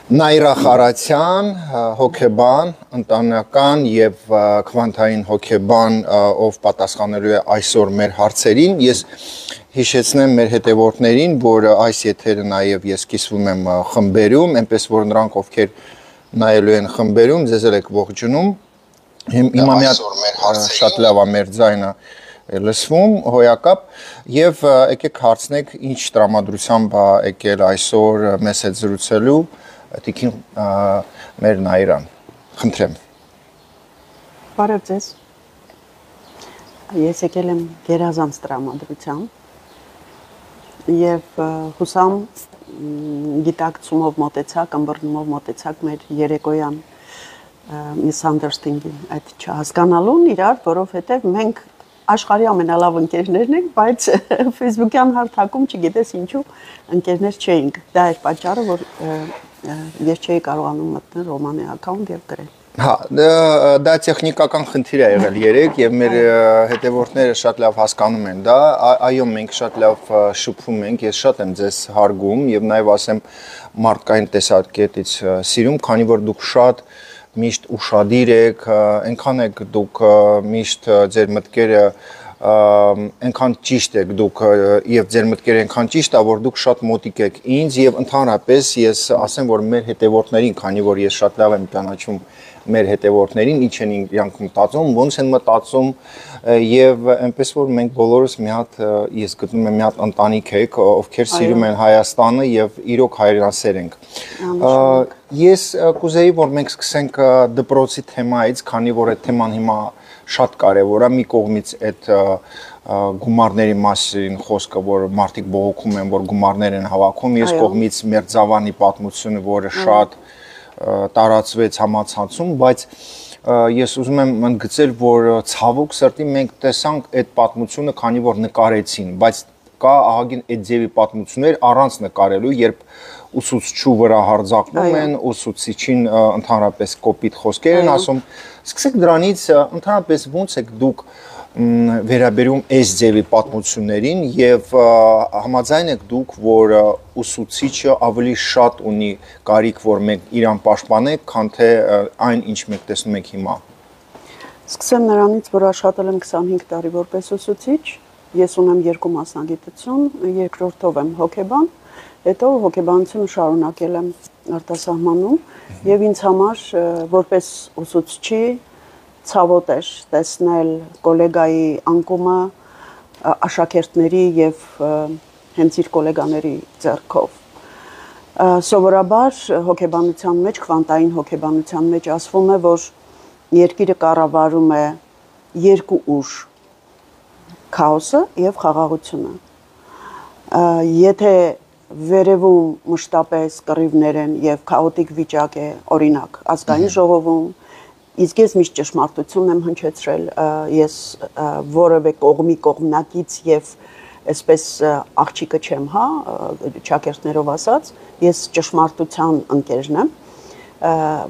Նաիրա Խարացյան, հոգեբան, ընտանեկան եւ քվանտային հոգեբան, ով պատասխանելու է այսօր մեր հարցերին։ Ես հիշեցնեմ մեր հետևորդներին, որ այս եթերը նաեւ ես կիսվում եմ խմբերում, այնպես որ նրանք ովքեր նայելու են խմբերում, ձեզ եք ողջունում։ Հիմա մի հատ շատ լավ է մեր ձայնը լսվում, հոյակապ, եւ եկեք հարցնեք ինչ տրամադրությամբ է եկել այսօր մեզ հետ զրուցելու Տիկին մեր Նաիրան, խնդրեմ։ Բարև ձեզ։ Ես եկել եմ գերազանց տրամադրությամբ եւ հուսամ գիտակցումով մոտեցակ, ըմբռնումով մոտեցակ մեր երեկոյան misunderstanding այդ չհասկանալուն իրար, որովհետեւ մենք աշխարհի ամենալավ ընկերներն ենք, բայց Facebook-յան հարթակում չգիտես ինչու ընկերներ չէինք։ Դա էր պատճառը, որ ես չէի կարողանում մտնել Ռոմանի account եւ գրել։ Հա, դա տեխնիկական խնդիր է եղել երեք եւ մեր հետևորդները շատ լավ հասկանում են դա։ Այո, մենք շատ լավ շփվում ենք, ես շատ եմ ձեզ հարգում եւ նաեւ ասեմ մարդկային տեսակետից սիրում, քանի որ դուք շատ միշտ ուշադիր եք, այնքան եք դուք միշտ ձեր մտքերը այնքան ճիշտ եք դուք եւ ձեր մտքերը այնքան ճիշտ է, որ դուք շատ մոտիկ եք ինձ եւ ընդհանրապես ես ասեմ, որ մեր հետևորդներին, քանի որ ես շատ լավ եմ ճանաչում մեր հետևորդներին, ինչ են իրանք մտածում, ոնց են մտածում եւ այնպես որ մենք բոլորս մի հատ ես գտնում եմ մի հատ ընտանիք եք, ովքեր սիրում են Հայաստանը եւ իրոք հայրենասեր ենք։ Ես կուզեի, որ մենք սկսենք դպրոցի թեմայից, քանի որ այդ թեման հիմա շատ կարևոր է, մի կողմից այդ գումարների մասին խոսքը, որ մարդիկ բողոքում են, որ գումարներ են հավաքում, ես կողմից Մերձավանի պատմությունը, որը շատ տարածվեց համացանցում, բայց ես ուզում եմ ընդգծել, որ ցավոք սրտի մենք տեսանք այդ պատմությունը, քանի որ նկարեցին, բայց կա ահագին այդ ձևի պատմություններ առանց նկարելու, երբ ուսուցչու վրա հարձակվում են, ուսուցիչին ընդհանրապես կոպիտ խոսքեր են ասում։ Սկսեք դրանից ընդհանրապես ոնց եք դուք վերաբերում այս ձևի պատմություններին եւ համաձայն եք դուք, որ ուսուցիչը ավելի շատ ունի կարիք, որ մենք իրան պաշտպանենք, քան թե այն, ինչ մենք տեսնում ենք հիմա։ Սկսեմ նրանից, որ աշխատել եմ 25 տարի որպես ուսուցիչ, ես ունեմ 2 մասնագիտություն, երկրորդով եմ հոգեբան, հետո հոգեբանությունը շարունակել եմ արտասահմանում եւ ինձ համար որպես ուսուցչի ցավոտ էր տեսնել գոլեգայի անկումը աշակերտների եւ հենց իր գոլեգաների ձեռքով։ Սովորաբար հոգեբանության մեջ, քվանտային հոգեբանության մեջ ասվում է, որ երկիրը կառավարում է երկու ուժ՝ քաոսը եւ խաղաղությունը։ Եթե վերևում մշտապես կռիվներ են եւ քաոտիկ վիճակ է, օրինակ, ազգային ժողովում, իսկ ես միշտ ճշմարտություն եմ հնչեցրել, ես որևէ կողմի կողմնակից եւ այսպես աղջիկը չեմ, հա, ճակերտներով ասած, ես ճշմարտության ընկերն եմ,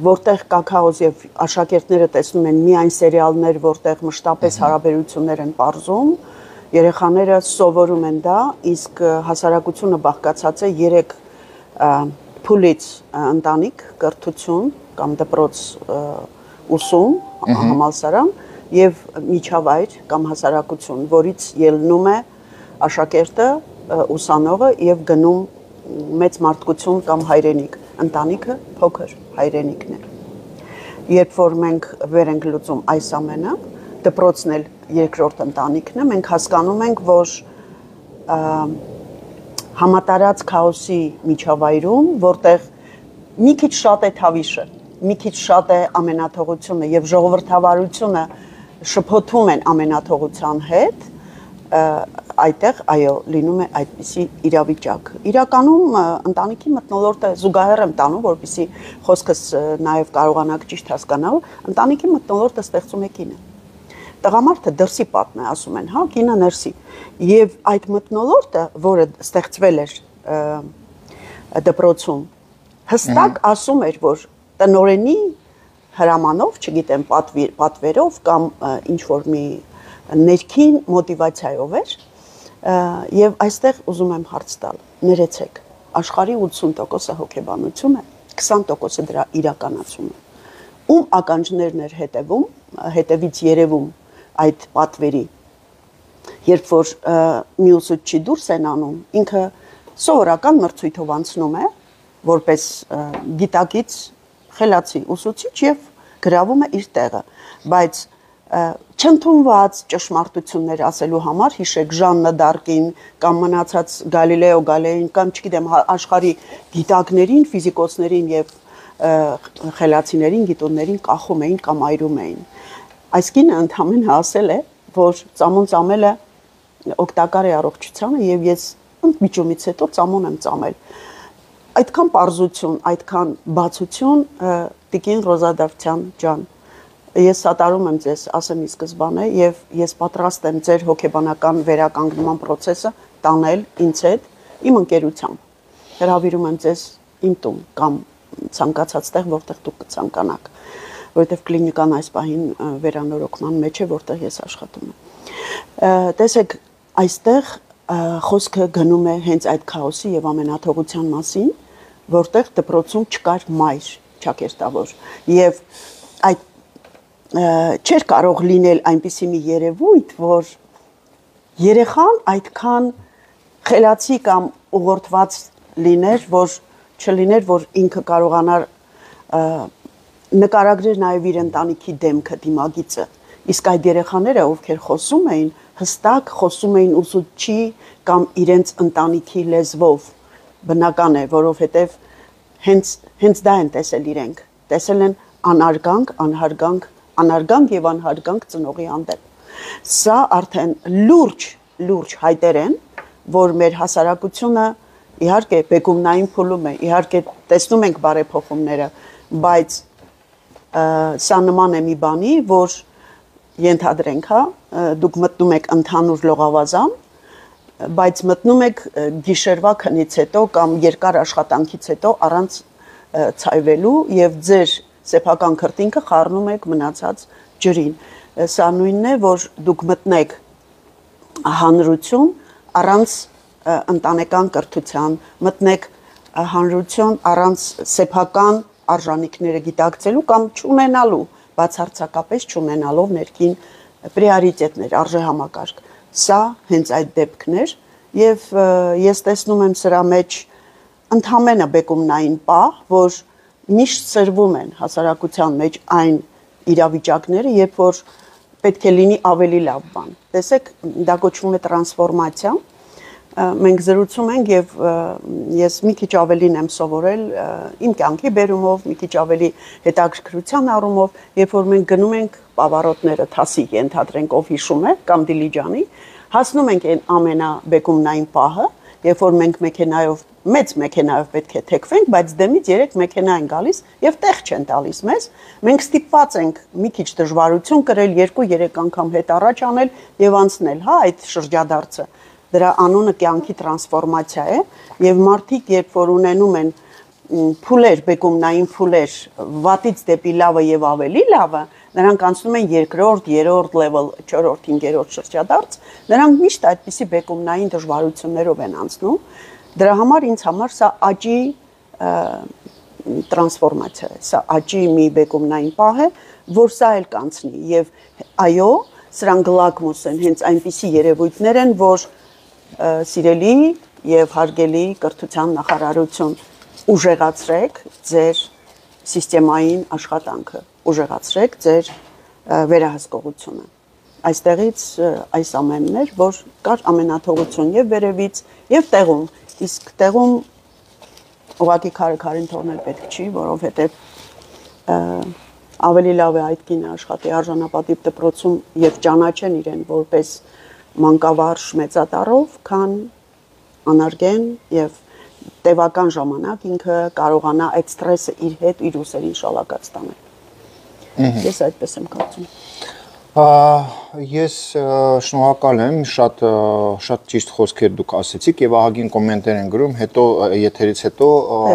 որտեղ կա քաոս եւ աշակերտները տեսնում են միայն սերիալներ, որտեղ մշտապես հարաբերություններ են պարզում, երեխաները սովորում են դա, իսկ հասարակությունը բաղկացած է 3 փուլից՝ ընտանիք, կրթություն կամ դպրոց ուսում, համալսարան եւ միջավայր կամ հասարակություն, որից ելնում է աշակերտը, ուսանողը եւ գնում մեծ մարդկություն կամ հայրենիք, ընտանիքը փոքր հայրենիքն է։ Երբ որ մենք վեր ենք լուծում այս ամենը, դպրոցն էլ երկրորդ ընտանիքն է, մենք հասկանում ենք, որ համատարած քաոսի միջավայրում, որտեղ մի քիչ շատ է թավիշը, մի քիչ շատ է ամենաթողությունը եւ ժողովրդավարությունը շփոթում են ամենաթողության հետ, այդտեղ այո լինում է այդպիսի իրավիճակ։ Իրականում ընտանիքի մթնոլորտը զուգահեռ եմ տանում, որպեսզի խոսքս նաեւ կարողանաք ճիշտ հասկանալ, ընտանիքի մթնոլորտը ստեղծում է կինը։ Տղամարդը դրսի պատն է, ասում են, հա, կինը ներսի։ Եվ այդ մթնոլորտը, որը ստեղծվել էր դպրոցում, հստակ ասում էր, որ տնօրենի հրամանով, չգիտեմ, պատվերով կամ ինչ որ մի ներքին մոտիվացիայով էր, եւ այստեղ ուզում եմ հարց տալ, ներեցեք, աշխարհի 80%-ը հոգեբանություն է, 20%-ը դրա իրականացումը։ Ում ականջներն էր հետևից երևում այդ պատվերի, երբ որ մյուսը չի դուրս են անում, ինքը սովորական մրցույթով անցնում է, որպես գիտակից խելացի ուսուցիչ եւ գրավում է իր տեղը, բայց չընդունված ճշմարտություններ ասելու համար հիշեք Ժաննա Դարկին կամ մնացած Գալիլեո Գալեին կամ չգիտեմ աշխարհի գիտակներին, ֆիզիկոսներին եւ խելացիներին, գիտուններին կախում էին կամ այրում էին։ Այս կինը ընդհանրապես ասել է, որ ծամոն ծամելը օգտակար է առողջությանը եւ ես ընդմիջումից հետո ծամոն եմ ծամել։ Այդքան պարզություն, այդքան բացություն Տիկին Ռոզա Դավթյան ջան, ես սատարում եմ ձեզ, ասեմ ի սկզբանե, եւ ես պատրաստ եմ ձեր հոգեբանական վերականգնման process-ը տանել ինձ հետ, իմ ընկերությամբ։ Հրավիրում եմ ձեզ իմ տուն կամ ցանկացած տեղ, որտեղ դուք կցանկանաք, որովհետեւ կլինիկան այս պահին վերանորոգման մեջ է, որտեղ ես աշխատում եմ։ Տեսեք, այստեղ խոսքը գնում է հենց այդ քաոսի եւ ամենաթողության մասին, որտեղ դպրոցում չկար մայր ճակերտավոր եւ այդ չէր կարող լինել այնպիսի մի երևույթ, որ երեխան այդքան խելացի կամ ուղղորդված լիներ, որ չլիներ, որ ինքը կարողանար նկարագրեր նաև իր ընտանիքի դեմքը, դիմագիծը։ Իսկ այդ երեխաները, ովքեր խոսում էին, հստակ խոսում էին ուսուցչի կամ իրենց ընտանիքի լեզվով։ Բնական է, որովհետև հենց դա են տեսել իրենք։ Տեսել են անարգանք եւ անհարգանք ծնողի հանդեպ։ Սա արդեն լուրջ հայտեր են, որ մեր հասարակությունը իհարկե բեկումնային փուլում է, իհարկե տեսնում ենք բարեփոխումները, բայց սա նման է մի բանի, որ ենթադրենք, հա, դուք մտնում եք ընդհանուր լողավազան, բայց մտնում եք գիշերվա քնից հետո կամ երկար աշխատանքից հետո առանց ցայվելու եւ ձեր սեփական քրտինքը խառնում եք մնացած ջրին։ Սա նույնն է, որ դուք մտնեք հանրություն առանց ընտանեկան կրթության, մտնեք հանրություն առանց սեփական արժանինքները գիտակցելու կամ չունենալու, բացարձակապես չունենալով ներքին պրիորիտետներ, արժեհամակարգ։ Սա հենց այդ դեպքն էր եւ ես տեսնում եմ սրա մեջ ընդհանրապես բեկումնային պահ, որ միշտ սրվում են հասարակության մեջ այն իրավիճակները, երբ որ պետք է լինի ավելի լավ բան։ Տեսեք, դա կոչվում է տրանսֆորմացիա։ Մենք զրուցում ենք եւ ես մի քիչ ավելին եմ սովորել իմ կյանքի բերումով, մի քիչ ավելի հետաքրքրության առումով, երբ որ մենք գնում ենք պավարոտները թասի ենթադրենք, ով հիշում է կամ Դիլիջանի, հասնում ենք այն ամենաբեկումնային պահը, երբ որ մենք մեքենայով մեծ մեքենայով պետք է թեքվենք, բայց դեմից 3 մեքենա են գալիս եւ տեղ չեն տալիս մեզ։ Մենք ստիպված ենք մի քիչ դժվարություն կրել, 2-3 անգամ հետ առաջ անել եւ անցնել, հա, այդ շրջադարձը։ Դրա անունը կյանքի տրանսֆորմացիա է եւ մարդիկ, երբ որ ունենում են փուլեր, բեկումնային փուլեր, վատից դեպի լավը եւ ավելի լավը, նրանք անցնում են 2-րդ, 3-րդ level, 4-րդ, 5-րդ շրջադարձ, նրանք միշտ այդպիսի բեկումնային դժվարություններով են անցնում։ Դրա համար ինձ համար սա աճի տրանսֆորմացիա է, սա աճի մի բեկումնային պահ է, որ սա էլ կանցնի եւ այո, սրանք գլակմուս են, հենց այնպիսի երևույթներ են, որ սիրելի եւ հարգելի կրթության նախարարություն, ուժեղացրեք ձեր սիստեմային աշխատանքը, ուժեղացրեք ձեր վերահսկողությունը։ Այստեղից այս ամենն էր, որ կար ամենաթողություն եւ վերևից եւ տեղում, իսկ տեղում ուղղակի քարին թողնել պետք չի, որովհետեւ ավելի լավ է այդ կինը աշխատի արժանապատիվ դպրոցում եւ ճանաչեն իրեն որպես մանկավարժ մեծատառով, քան անարգեն եւ տևական ժամանակ ինքը կարողանա այդ ստրեսը իր հետ իր ուսերին շալակած տանել։ Ես այդպես եմ կարծում։ Ես շնորհակալ եմ, շատ ճիշտ խոսքեր դուք ասեցիք եւ ահագին կոմենտներ են գրում, հետո եթերից հետո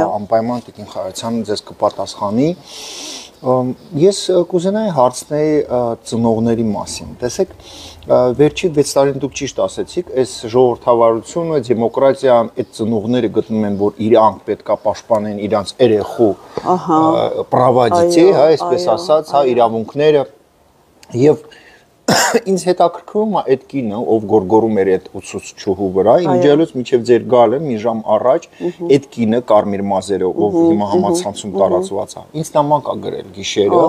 անպայման Տիկին Խարացյանը ձեզ կպատասխանի։ Ես կուզենայի հարցնել ծնողների մասին։ Տեսեք, վերջի 6 տարին դուք ճիշտ ասեցիք, այս ժողովրդավարությունը, դեմոկրատիան, այդ ծնողները գտնում են, որ իրանք պետքա պաշտպանեն իրանց երեխու պրավա-դիտեյ, հա, այսպես ասած, հա, իրավունքները եւ ինձ հետաքրքրում է այդ կինը, ով գորգորում էր այդ ուսուցչուհու վրա, իմջելուց միջև ձեր գալը մի ժամ առաջ, այդ կինը կարմիր մազերով, ով հիմա համացանցում տարածված է։ Ինձ նամակ է գրել գիշերը,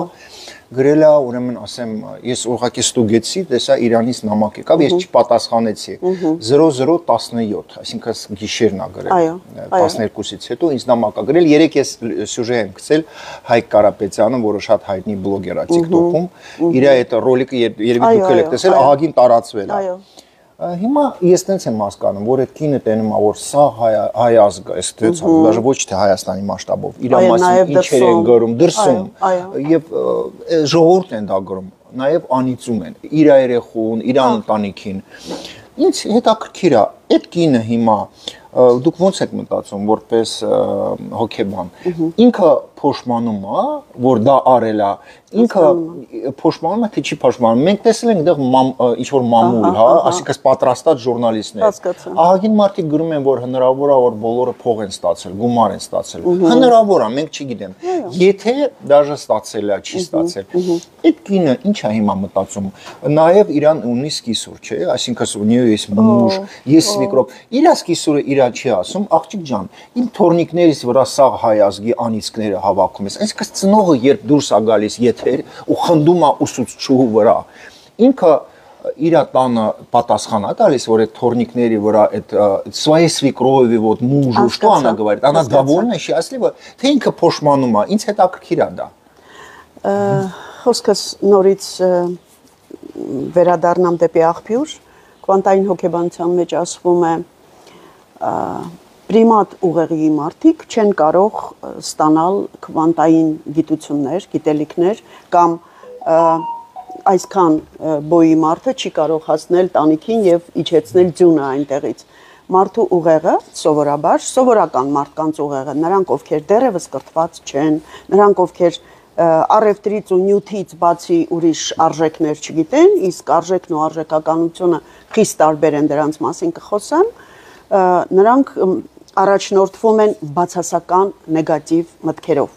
գրել է, ուրեմն ասեմ, ես ուղղակի ստուգեցի, տեսա Իրանից նամակ եկավ, ես չպատասխանեցի։ 0017, այսինքն գիշերն է գրել, 12-ից հետո ինձ նամակ է գրել, երեք ես սյուժե եմ գցել Հայկ Կարապետյանը, որը շատ հայտնի բլոգեր է TikTok-ում, իր այդ ռոլիկը երևի դուք եք տեսել, ահագին տարածվել է։ Հիմա ես տենց եմ հասկանում, որ այդ կինը տենում է, որ սա հայ ազգ է, даже ոչ թե Հայաստանի մասշտաբով, իր մասին ինչեր են գրում, դրսում, եւ ժողովուրդն են դա գրում, նաեւ անիծում են իր երեխուն, իր ընտանիքին։ Ինձ հետաքրքիր է, այդ կինը հիմա դուք ոնց եք մտածում, որպես հոգեբան, ինքը փոշմանում է, որ դա արել է, ինքը փոշմանում է, թե չի փոշմանում։ Մենք տեսել ենք դեռ ինչ որ մամուլ, հա, այսինքն պատրաստած ժուրնալիստներ։ Ահագին մարդիկ գրում են, որ հնարավոր է, որ բոլորը փող են ստացել, գումար են ստացել։ Հնարավոր է, մենք չգիտեմ։ Եթե դաժե ստացել է, չի ստացել։ Այդ կինը ինչ է հիմա մտածում։ Նաև իրան ունի սկիսուր, չէ՞, այսինքն ունի ես մուж, ես սվիկրով։ Իր սկիսուրը իր չի ասում, աղջիկ ջան, իմ թորնիկներից վրա սաղ հայ ազգի անիծքները հավաքում ես։ Այսինքն ծնողը երբ դուրս է գալիս եթեր ու խնդում է ուսուցչուհու вրա, ինքը իր տանը պատասխան է տալիս, որ այդ թորնիկների վրա այդ своей свекрови вот мужу, что она говорит? Она довольна, счастлива, թե ինքը փոշմանում է, ինձ հետաքրքիր է դա։ Խոսքս նորից վերադառնամ դեպի աղբյուր, կվանտային հոգեբանության մեջ ասվում է պրիմատ ուղեղի մարդիկ չեն կարող ստանալ կվանտային գիտություններ, գիտելիքներ կամ այսքան բոյի մարդը չի կարող հասնել տանիքին եւ իջեցնել ձյունը այնտեղից։ Մարդու ուղեղը սովորաբար, սովորական մարդկանց ուղեղը, նրանք ովքեր դեռևս կրթված չեն, նրանք ովքեր առևտրից ու նյութից բացի ուրիշ արժեքներ չգիտեն, իսկ արժեքն ու արժեքականությունը խիստ տարբեր են, դրանց մասին կխոսեմ, նրանք առաջնորդվում են բացասական նեգատիվ մտքերով։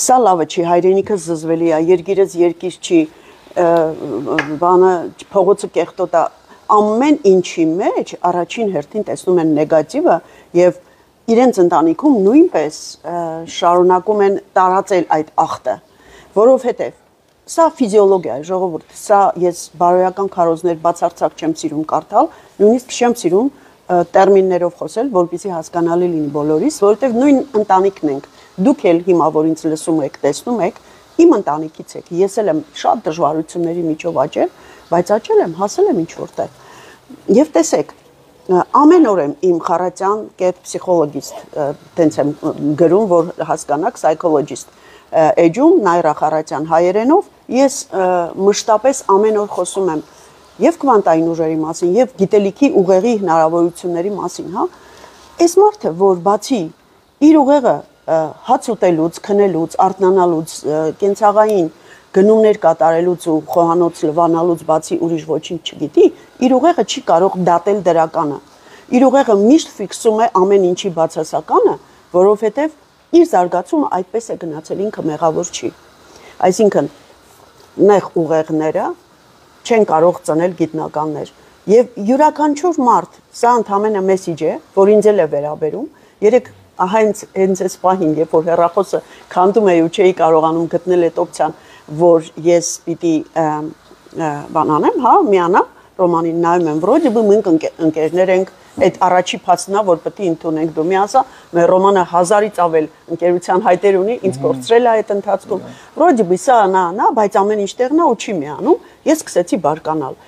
Սա լավը չի, հայրենիքս զզվելի է, երկիրս երկիր չի, բանը փողոցը կեղտոտ է, ամեն ինչի մեջ առաջին հերթին տեսնում են նեգատիվը եւ իրենց ընտանիքում նույնպես շարունակում են տարածել այդ ախտը, որովհետեւ սա ֆիզիոլոգիա է, ժողովուրդ, սա ես բարոյական քարոզներ բացարձակ չեմ սիրում կարդալ, նույնիսկ չեմ սիրում տերմիններով խոսել, որպեսզի հասկանալի լինի բոլորիս, որովհետև նույն ընտանիքն ենք։ Դուք էլ հիմա որ ինձ լսում եք, տեսնում եք, իմ ընտանիքից եք։ Ես էլ եմ շատ դժվարությունների միջով աճել, բայց աճել եմ, հասել եմ ինչ որտեղ։ Եվ տեսեք, ամեն օր եմ իմ խառատյան կետ պսիխոլոգիստ, տենց եմ գրում, որ հասկանաք, psychologist էջում Նայրա Խառատյան հայերենով, ես մշտապես ամեն օր խոսում եմ եւ կվանտային ուժերի մասին, եւ գիտելիքի ուղեղի հնարավորությունների մասին, հա։ Այս մարդը, որ բացի իր ուղեղը հաց ուտելուց, քնելուց, արթնանալուց, կենցաղային գնումներ կատարելուց ու խոհանոց լվանալուց բացի ուրիշ ոչինչ չգիտի, իր ուղեղը չի կարող դատել դրականը։ Իր ուղեղը միշտ ֆիքսում է ամեն ինչի բացասականը, որովհետեւ իր զարգացումը այդպես է գնացել, ինքը մեղավոր չի։ Այսինքն նեղ ուղեղները չեն կարող ծնել գիտնականներ։ Եվ յուրաքանչյուր մարդ, սա ընդհանրապես մեսիջ է, որ ինձ էլ է վերաբերում, երեք հենց այս պահին, երբ որ հեռախոսը քանդում էի ու չէի կարողանում գտնել այդ օպցիան, որ ես պիտի բան անեմ, հա, միանամ, Ռոմանին նայում եմ, վրոդի մենք ընկերներ ենք, այդ առաջի փաստն է, որ պետք է ընդունենք, դու մի ասա, մեր Ռոմանը 1000-ից ավել ընկերության հայտեր ունի, ինձ կորցրել է այդ ընթացքում։ Վրոդի սա նա, բայց ամեն ինչ տեղն է ու չի միանում, ես սկսեցի բարկանալ։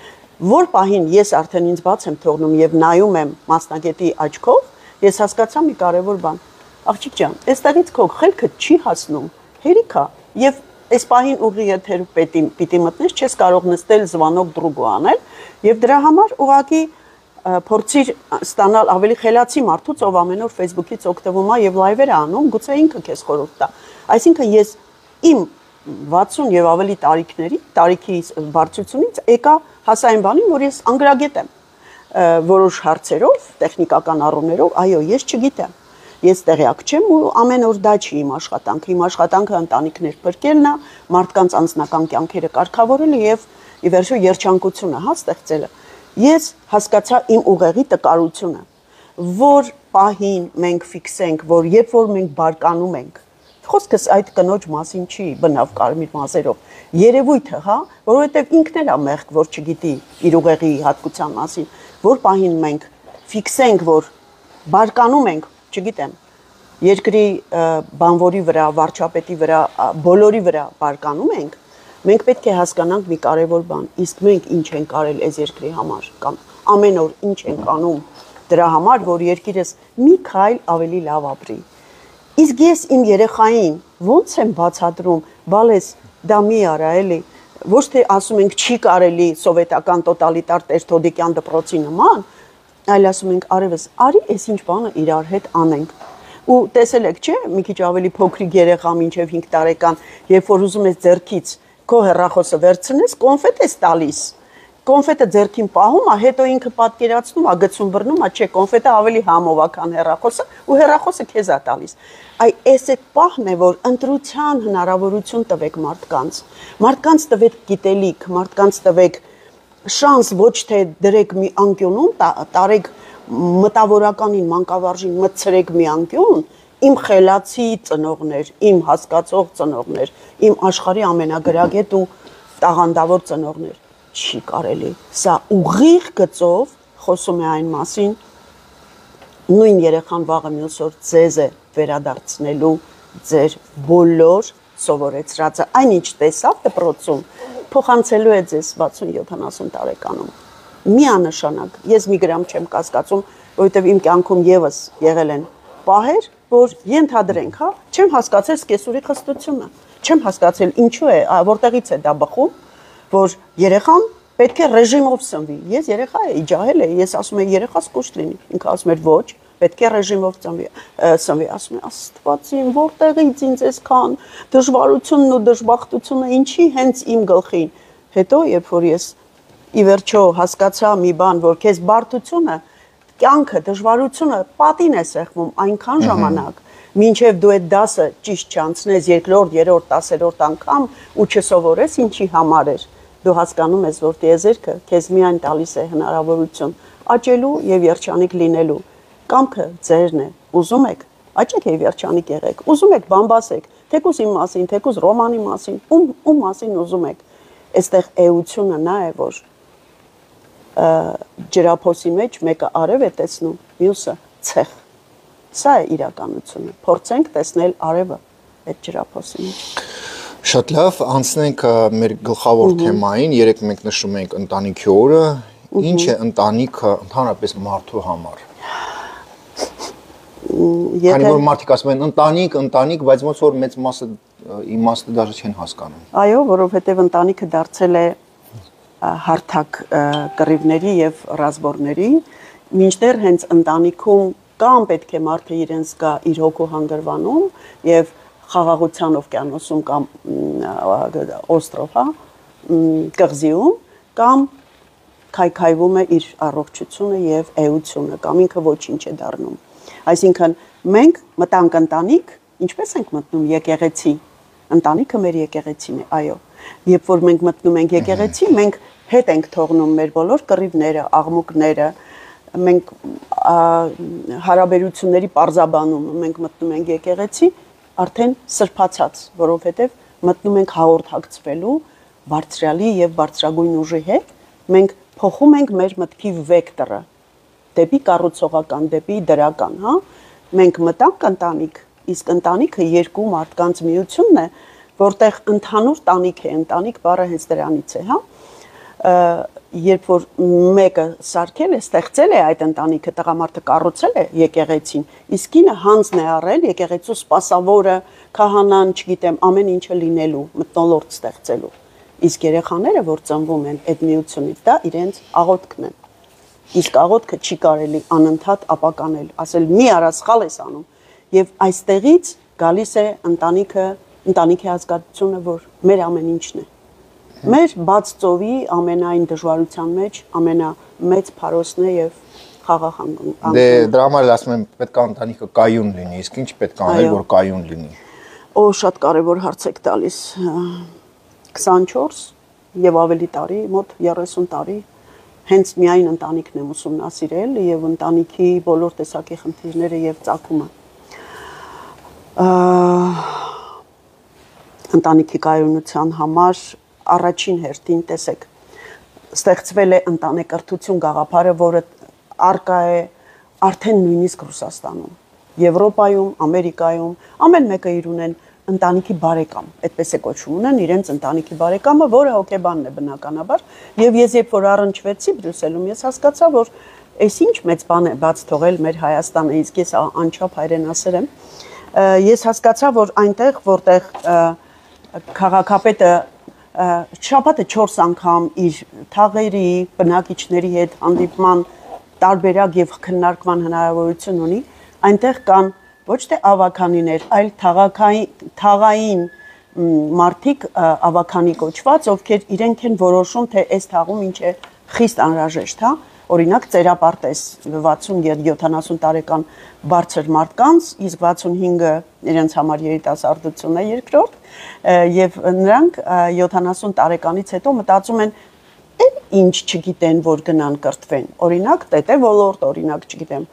Որ պահին ես արդեն ինձ բաց եմ թողնում եւ նայում եմ մասնագետի աչքով, ես հասկացա մի կարևոր բան։ Աղջիկ ջան, այստեղից քո խելքը չի հասնում, հերիք է, եւ այս պահին ուղի եթեր պիտի մտնես, չես կարող նստել զվանոկ դրուգու անել, եւ դրա համար ուղղակի փորձիր ստանալ ավելի խելացի մարդուց, ով ամեն օր Facebook-ից օգտվում է եւ լայվեր է անում, գուցե ինքը քեզ խորհուրդ տա։ Այսինքն ես իմ 60 եւ ավելի տարիքի բարձրությունից եկա հասա այն բանին, որ ես անգրագետ եմ որոշ հարցերով, տեխնիկական առումներով, այո, ես չգիտեմ։ Ես տեղյակ չեմ ու ամեն օր դա չի իմ աշխատանքը։ Իմ աշխատանքը ընտանիքներ փրկելն է, մարդկանց անձնական կյանքերը կարգավորելը եւ ի վերջո երջանկությունը ստեղծելը։ Ես հասկացա իմ ուղեղի տկարությունը, որ պահին մենք ֆիքսենք, որ երբ որ մենք բարկանում ենք, խոսքս այդ կնոջ մասին չի բնավ կարմիր մազերով, երևույթը, հա, որովհետև ինքն էլ է մեղք, որ չգիտի իր ուղեղի հատկության մասին, որ պահին մենք ֆիքսենք, որ բարկանում ենք, չգիտեմ, երկրի բանվորի վրա, վարչապետի վրա, բոլորի վրա բարկանում ենք, մենք պետք է հասկանանք մի կարևոր բան, իսկ մենք ինչ ենք արել այս երկրի համար, կամ ամեն օր ինչ ենք անում դրա համար, որ երկիրս մի քայլ ավելի լավ ապրի։ Իսկ ես իմ երեխային ոնց եմ բացատրում, բալես դա մի արա էլի, ոչ թե ասում ենք չի կարելի սովետական տոտալիտար տերթոդիկյան դպրոցի նման, այլ ասում ենք արևս, արի այս ինչ բանը իրար հետ անենք։ Ու տեսել եք, չէ, մի քիչ ավելի փոքրիկ երեխա մինչև 5 տարեկան, երբ որ ուզում ես ձեռքից քո հեռախոսը վերցնես, կոնֆետ ես տալիս։ Կոնֆետը ձեռքին պահում, հետո ինքը պատկերացնում, գցում բռնում, չէ, կոնֆետը ավելի համով է, քան հեռախոսը, ու հեռախոսը քեզ է տալիս։ Այս այդ պահն է, որ ընտրության հնարավորություն տվեք մարդկանց։ Մարդկանց տվեք գիտելիք, մարդկանց տվեք շանս, ոչ թե դրեք մի անկյունում, տարեք մտավորականին, մանկավարժին մտցրեք մի անկյուն, իմ խելացի ծնողներ, իմ հասկացող ծնողներ, իմ աշխարհի ամենագրագետ ու տաղանդավոր ծնողներ, չի կարելի։ Սա ուղիղ գծով խոսում է այն մասին, նույն երեխան վաղը մյուս օր ձեզ է վերադարձնելու ձեր բոլոր սովորեցրածը, այնինչ տեսավ դպրոցում, փոխանցելու է ձեզ 60-70 տարեկանում։ Միանշանակ, ես մի գրամ չեմ կասկածում, որովհետև իմ կյանքում եւս եղել են պահեր, որ ենթադրենք, հա, չեմ հասկացել սկեսուրի խստությունը, չեմ հասկացել ինչու է, որտեղից է դա բխում, որ երեխան պետք է ռեժիմով սնվի։ Ես երեխա էի, ջահել էի, ես ասում եմ երեխաս կուշտ լինի, ինքը ասում էր ոչ, պետք է ռեժիմով սնվի, ասում եմ աստվածին, որտեղից ինձ այսքան դժվարությունն ու դժբախտությունը ինչի հենց իմ գլխին։ Հետո երբ որ ես ի վերջո հասկացա մի բան, որ քեզ բարդությունը, կյանքը, դժվարությունը պատին է սեղմում այնքան ժամանակ, մինչև դու այդ դասը ճիշտ չանցնես երկրորդ, երրորդ, 10-րդ անգամ ու չսովորես ինչի համար էր, դու հասկանում ես, որ տիեզերքը քեզ միայն տալիս է հնարավորություն աճելու եւ երջանիկ լինելու։ Կամքը ձերն է, ուզում եք, աճեք եւ երջանիկ եղեք, ուզում եք բամբասեք, թեկուզ իմ մասին, թեկուզ Ռոմանի մասին, ում մասին ուզում եք։ Այստեղ էությունը նա է, որ ջրափոսի մեջ մեկը արև է տեսնում, մյուսը ցեխ։ Սա է իրականությունը։ Փորձենք տեսնել արևը այդ ջրափոսի մեջ։ Շատ լավ, անցնենք մեր գլխավոր թեմային, երեք մենք նշում ենք ընտանիքի օրը, ինչ է ընտանիքը ընդհանրապես մարդու համար։ Քանի որ մարդիկ ասում են ընտանիք, բայց ոնց որ մեծ մասը իմաստը դաժե չեն հասկանում։ Այո, որովհետև ընտանիքը դարձել է հարթակ կռիվների եւ ռազմորների, մինչդեռ հենց ընտանիքում կամ պետք է մարդը իրենց գա իր հոգու հանգրվանում եւ խաղաղության օվկիանոսում կամ օստրով, հա, կղզիում կամ քայքայվում է իր առողջությունը եւ էությունը կամ ինքը ոչինչ է դառնում։ Այսինքն մենք մտանք ընտանիք, ինչպես ենք մտնում եկեղեցի։ Ընտանիքը մեր եկեղեցին է, այո։ Երբ որ մենք մտնում ենք եկեղեցի, մենք հետ ենք թողնում մեր բոլոր կռիվները, աղմուկները, մենք հարաբերությունների պարզաբանում, մենք մտնում ենք եկեղեցի, արդեն սրբացած, որովհետև մտնում ենք հաղորդակցվելու բարձրալի եւ բարձրագույն ուժի հետ, մենք փոխում ենք մեր մտքի վեկտորը դեպի կառուցողական, դեպի դրական, հա։ Մենք մտանք ընտանիք, իսկ ընտանիքը երկու մարդկանց միությունն է, որտեղ ընդհանուր տանիք է, ընտանիք բառը հենց դրանից է, հա։ Երբ որ մեկը սարքել է, ստեղծել է այդ ընտանիքը, տղամարդը կառուցել է եկեղեցին, իսկ կինը հանձն է առել եկեղեցու սպասավորը, քահանան, չգիտեմ, ամեն ինչը լինելու, մթնոլորտ ստեղծելու։ Իսկ երեխաները, որ ծնվում են այդ միությունից, դա իրենց աղոթքն են։ Իսկ աղոթքը չի կարելի անընդհատ ապականել, ասել մի արա սխալ ես անում, եւ այստեղից գալիս է ընտանիքի հասկացությունը, որ մեր ամեն ինչն է։ Մեր բաց ծովի ամենայն դժվարության մեջ ամենամեծ փարոսն է եւ խաղաղ անկում։ Դե դրա համար էլ ասում եմ պետք է ընտանիքը կայուն լինի, իսկ ինչ պետք է անել, որ կայուն լինի։ Օ, շատ կարևոր հարց եք տալիս։ 24 եւ ավելի տարի, մոտ 30 տարի հենց միայն ընտանիքն եմ ուսումնասիրել եւ ընտանիքի բոլոր տեսակի խնդիրները եւ ծագումը։ Ընտանիքի կայունության համար առաջին հերթին տեսեք ստեղծվել է ընտանեկրթություն գաղափարը, որը արկա է արդեն նույնիսկ Ռուսաստանում, Եվրոպայում, Ամերիկայում, ամեն մեկը իր ունեն ընտանիքի բարեկամ, այդպես է կոչվում, ունեն իրենց ընտանիքի բարեկամը, որը հոգեբանն է բնականաբար, եւ ես երբ որ առնչվեցի Բրյուսելում, ես հասկացա, որ այս ինչ մեծ բան է բաց թողել մեր Հայաստանը, իսկ ես անչափ հայրենասեր եմ, ես հասկացա, որ այնտեղ, որտեղ քաղաքապետը շաբաթը 4 անգամ իր թաղերի, բնակիչների հետ հանդիպման տարբերակ եւ քննարկման հնարավորություն ունի, այնտեղ կան ոչ թե ավականիներ, այլ թաղային մարդիկ ավականի կոչված, ովքեր իրենք են որոշում, թե այս թաղում ինչ է խիստ անհրաժեշտ, հա, օրինակ ծերապարտես 60-70 տարեկան բարձր մարդկանց, իսկ 65-ը իրենց համար երիտասարդություն է երկրորդ, եւ նրանք 70 տարեկանից հետո մտածում են ինչ չգիտեն, որ գնան կրթվեն, օրինակ տետե ոլորտ, օրինակ չգիտեմ,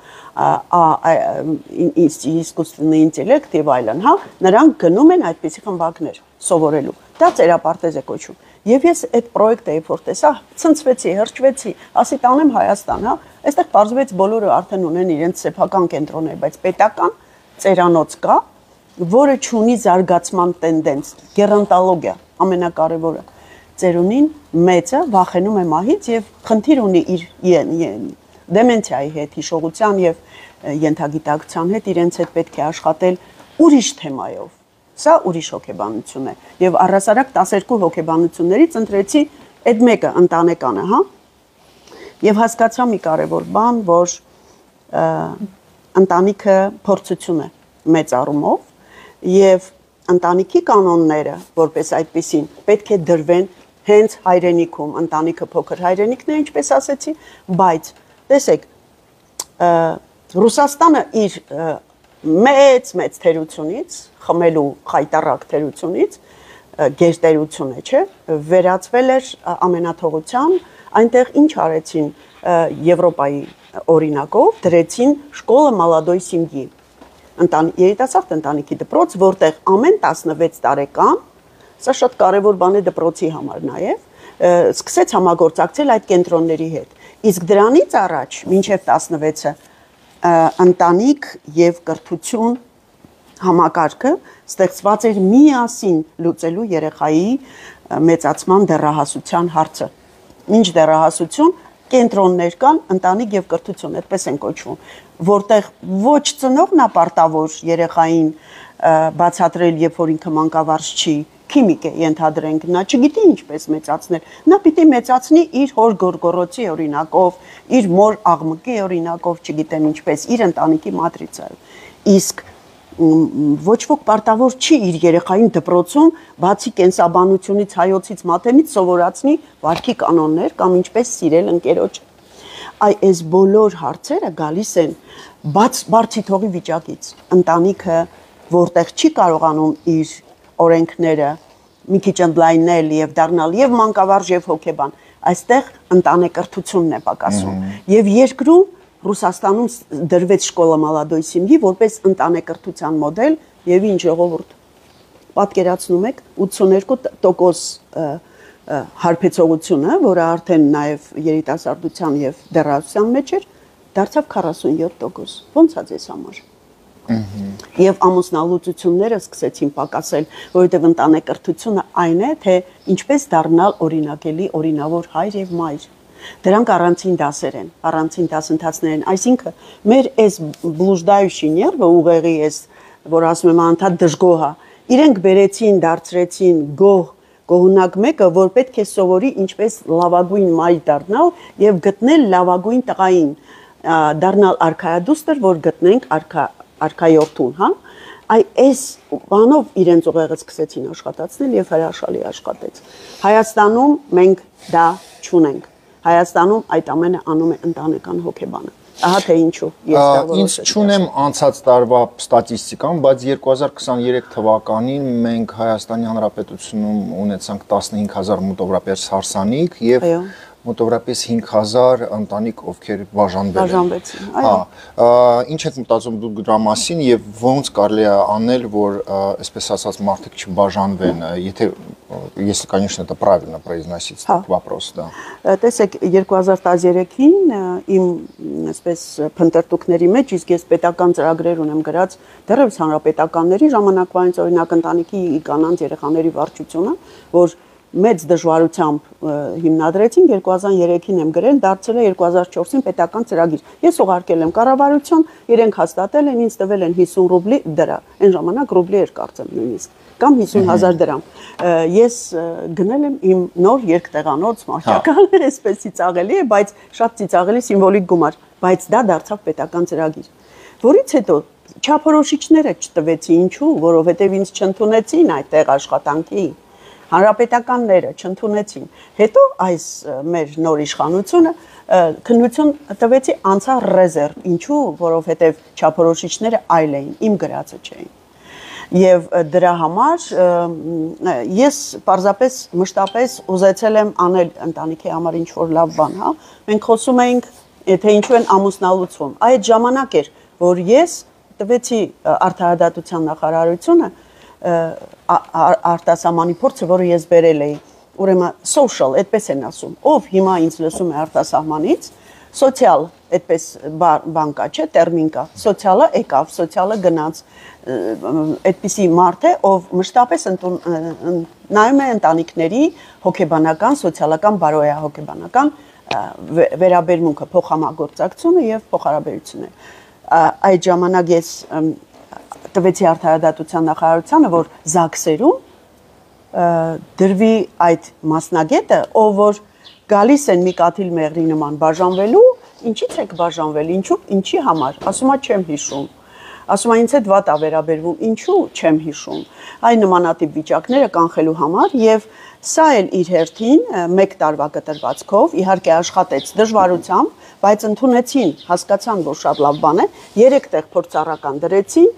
իսկուսственный ինտելեկտ եւ այլն, հա, նրանք գնում են այդպիսի խմբակներ սովորելու։ Դա ծերապարտեզ է կոչվում։ Եվ ես այդ պրոյեկտը երբ որ տեսա, ցնցվեցի, հրճվեցի, ասի տանեմ Հայաստան, հա, այստեղ բարձվեց բոլորը արդեն ունեն իրենց սեփական կենտրոններ, բայց պետական ծերանոց կա, որը ունի զարգացման տենդենս, գերանտոլոգիա, ամենակարևորը։ Ծերունին մեծը վախենում է մահից եւ խնդիր ունի իր դեմենցիայի հետ, հիշողության եւ ենթագիտակցության հետ, իրենց հետ պետք է աշխատել ուրիշ թեմայով։ Սա ուրիշ հոգեբանություն է եւ առհասարակ 12 հոգեբանություններից ընտրեցի այդ մեկը ընտանեկանը, հա։ Եվ հասկացա մի կարևոր բան, որ ընտանիքը փորձություն է մեծ առումով եւ ընտանիքի կանոնները, որպես այդպեսին, պետք է դրվեն հենց հայրենիքում, ընտանիքը փոքր հայրենիքն է, ինչպես ասեցի, բայց տեսեք, Ռուսաստանը իր մեծ թերությունից, խմելու խայտարակ թերությունից, գերտերություն է, չէ, վերածվել էր ամենաթողության, այնտեղ ինչ արեցին Եվրոպայի օրինակով, դրեցին շկոլա մալադոյ սիմьи, երիտասարդ ընտանիքի դպրոց, որտեղ ամեն 16 տարեկան, սա շատ կարևոր բան է դպրոցի համար նաև, սկսեց համագործակցել այդ կենտրոնների հետ։ Իսկ դրանից առաջ, մինչև 16-ը, ընտանիք եւ կրթություն համակարգը ստեղծված էր միասին լուծելու երեխայի մեծացման դեռահասության հարցը։ Մինչ դեռահասություն կենտրոններ կան, ընտանիք եւ կրթություն, այդպես են կոչվում, որտեղ ոչ ծնողն ապարտավոր երեխային բացատրել, երբ որ ինքը մանկավարժ չի, քիմիկ է, ենթադրենք, նա չգիտի ինչպես մեծացնել, նա պիտի մեծացնի իր հոր գորգորոցի օրինակով, իր մոր աղմկի օրինակով, չգիտեմ ինչպես, իր ընտանիքի մատրիցայով։ Իսկ ոչ ոք պարտավոր չի իր երեխային դպրոցում, բացի կենսաբանությունից, հայոցից, մաթեմից սովորացնի վարքի կանոններ կամ ինչպես սիրել ընկերոջը։ Այս բոլոր հարցերը գալիս են բարձի թողի վիճակից։ Ընտանիքը, որտեղ չի կարողանում իր օրենքները մի քիչ ընդլայնել եւ դառնալ եւ մանկավարժ եւ հոգեբան, այստեղ ընտանեկրթությունն է պակասում։ Եւ երկրում Ռուսաստանում դրվեց շկոլա մալադոյ սիմьи որպես ընտանեկրթության մոդել եւ ինչ ժողովուրդ պատկերացնում եք 82% հարբեցողությունը, որը արդեն նաեւ երիտասարդության եւ դեռահասության մեջ էր, դարձավ 47%։ Ոնց է ձեզ համար։ Եվ ամուսնալուծությունները սկսեցին պակասել, որովհետև ընտանեկրթությունը այն է, թե ինչպես դառնալ օրինակելի, օրինավոր հայր եւ մայր։ Դրանք առանցին դասեր են, առանցին դասընթացներ են, այսինքն մեր այս բլուժդայուշի նервը ուղեղի էս, որ ասում եմ անդադ դժգոհա, իրենք բերեցին, դարձրեցին գող Գոհունակ մեկը, որ պետք է սովորի ինչպես լավագույն մայր դառնալ եւ գտնել լավագույն տղային, դառնալ արքայադուստր, որ գտնենք արքայորդուն, հա։ Այս բանով իրենց ուղեղը սկսեցին աշխատացնել եւ հրաշալի աշխատեց։ Հայաստանում մենք դա չունենք։ Հայաստանում այդ ամենը անում է ընտանեկան հոգեբանը։ Ահա թե ինչու Ինձ չունեմ անցած տարվա ստատիստիկան, բայց 2023 թվականին մենք Հայաստանի Հանրապետությունում ունեցանք 15000 մոտավորապես հարսանիք եւ մոտավորապես 5000 ընտանիք, ովքեր բաժանվեցին։ Հա, ինչ եք մտածում դուք դրա մասին եւ ոնց կարելի է անել, որ այսպես ասած մարդիկ չբաժանվեն, եթե если, конечно, это правильно произносить вопрос, да. Տեսեք 2013-ին իմ այսպես փնտրտուքների մեջ իսկ ես պետական ծրագրեր ունեմ գրած դեռևս հանրապետականների ժամանակվայից օրինակ ընտանիքի կանանց երեխաների վարչությունը, որ մեծ դժվարությամբ հիմնադրեցին 2003-ին եմ գրել, դարձել է 2004-ին պետական ծրագիր։ Ես ուղարկել եմ կառավարության, իրենք հաստատել են, ինձ տվել են 50 ռուբլի դրա։ Այն ժամանակ ռուբլի էր կարծեմ նույնիսկ, կամ 50000 դրամ։ Ես գնել եմ իմ նոր երկտեղանոց մարշական, այսպես ծիծաղելի է, բայց շատ ծիծաղելի սիմվոլիկ գումար, բայց դա դարձավ պետական ծրագիր։ Որից հետո չափորոշիչները չտվեցի, ինչու, որովհետև ինձ չընդունեցին այդտեղ աշխատանքի։ Հանրապետականները չընդունեցին։ Հետո այս մեր նոր իշխանությունը քննություն տվեցի անցա ռեզերվ, ինչու, որովհետև չափորոշիչները այլ էին, իմ գրածը չէին։ Եվ դրա համար ես պարզապես մշտապես ուզեցել եմ անել ընտանիքի համար ինչ-որ լավ բան, հա։ Մենք խոսում էինք, թե ինչու են ամուսնալուծվում։ Այդ ժամանակ էր, որ ես տվեցի արդարադատության նախարարությունը արտասահմանի փորձը, որը ես բերել էի, ուրեմն social, այդպես են ասում, ով հիմա ինձ լսում է արտասահմանից, սոցիալ, այդպես բան կա, չէ, տերմին կա, սոցիալը եկավ, սոցիալը գնաց, այդպիսի մարդ է, ով մշտապես նայում է ընտանիքների հոգեբանական, սոցիալական, բարոյահոգեբանական վերաբերմունքը, փոխհամագործակցությունը եւ փոխհարաբերությունը։ Այդ ժամանակ ես տվեցի արդարադատության նախարարությանը, որ ԶԱԳՍ-երում դրվի այդ մասնագետը, ով որ գալիս են մի կաթիլ մեղրի նման բաժանվելու, ինչի՞ց եք բաժանվել, ինչի համար, ասում է չեմ հիշում, ասում է ինձ հետ վատ է վերաբերվում, ինչու չեմ հիշում, այ նմանատիպ վիճակները կանխելու համար եւ սա էլ իր հերթին մեկ տարվա կտրվածքով իհարկե աշխատեց դժվարությամբ, բայց ընդունեցին, հասկացան, որ շատ լավ բան է, 3 տեղ փորձառական դրեցին,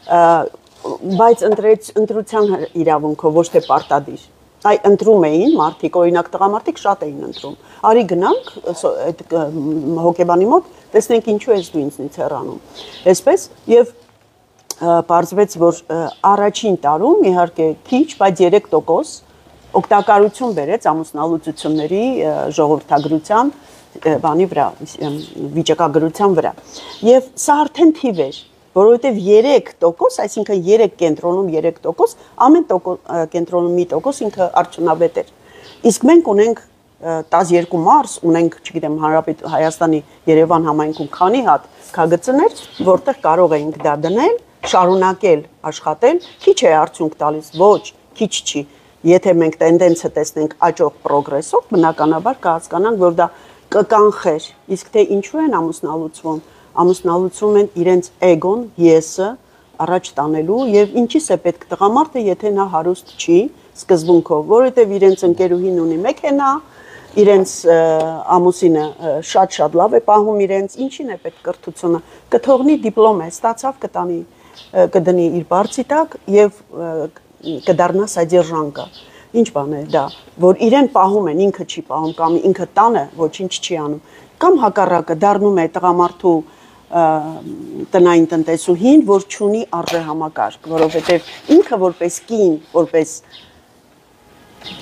բայց ընտրության իրավունքով ոչ թե պարտադիր։ Այ ընտրում էին մարդիկ, օրինակ տղամարդիկ շատ էին ընտրում։ Արի գնանք այդ հոգեբանի մոտ, տեսնենք ինչու ես դու ինձնից հեռանում։ Այսպես եւ պարզվեց, որ առաջին տարում իհարկե քիչ, բայց 3% օգտակարություն բերեց ամուսնալուծությունների ժողովրդագրության բանի վրա, վիճակագրության վրա։ Եվ սա արդեն թիվ էր, որովհետև 3%, այսինքն 3 կենտրոնում 3%, ամեն կենտրոնում 1% ինքը արդյունավետ էր։ Իսկ մենք ունենք 12 մարս, ունենք, չգիտեմ, Հայաստանի Երևան համայնքում քանի հատ քագծներ, որտեղ կարող էինք դա դնել, շարունակել աշխատել, քիչ է արդյունք տալիս, ոչ, քիչ չի։ Եթե մենք տենդենսը տեսնենք աճող պրոգրեսով, բնականաբար կհասկանանք, որ դա կկանխեր։ Իսկ թե ինչու են ամուսնալուծվում, ամուսնալուծում են իրենց էգոն, եսը առաջ տանելու եւ ինչի՞ս է պետք տղամարդը, եթե նա հարուստ չի սկզբունքով, որովհետեւ իրենց ընկերուհին ունի մեքենա, իրենց ամուսինը շատ լավ է պահում իրենց, ինչին է պետք կրթությունը, կթողնի դիպլոմ է, ստացավ կտանի, կդնի իր բարձի տակ եւ կդառնա սադержանկա։ Ինչ բան է դա, որ իրեն պահում են, ինքը չի պահում կամ ինքը տանը ոչինչ չի անում, կամ հակառակը դառնում է տղամարդու տնային տնտեսուհին, որ չունի արժեհամակարգ, որովհետև ինքը որպես կին, որպես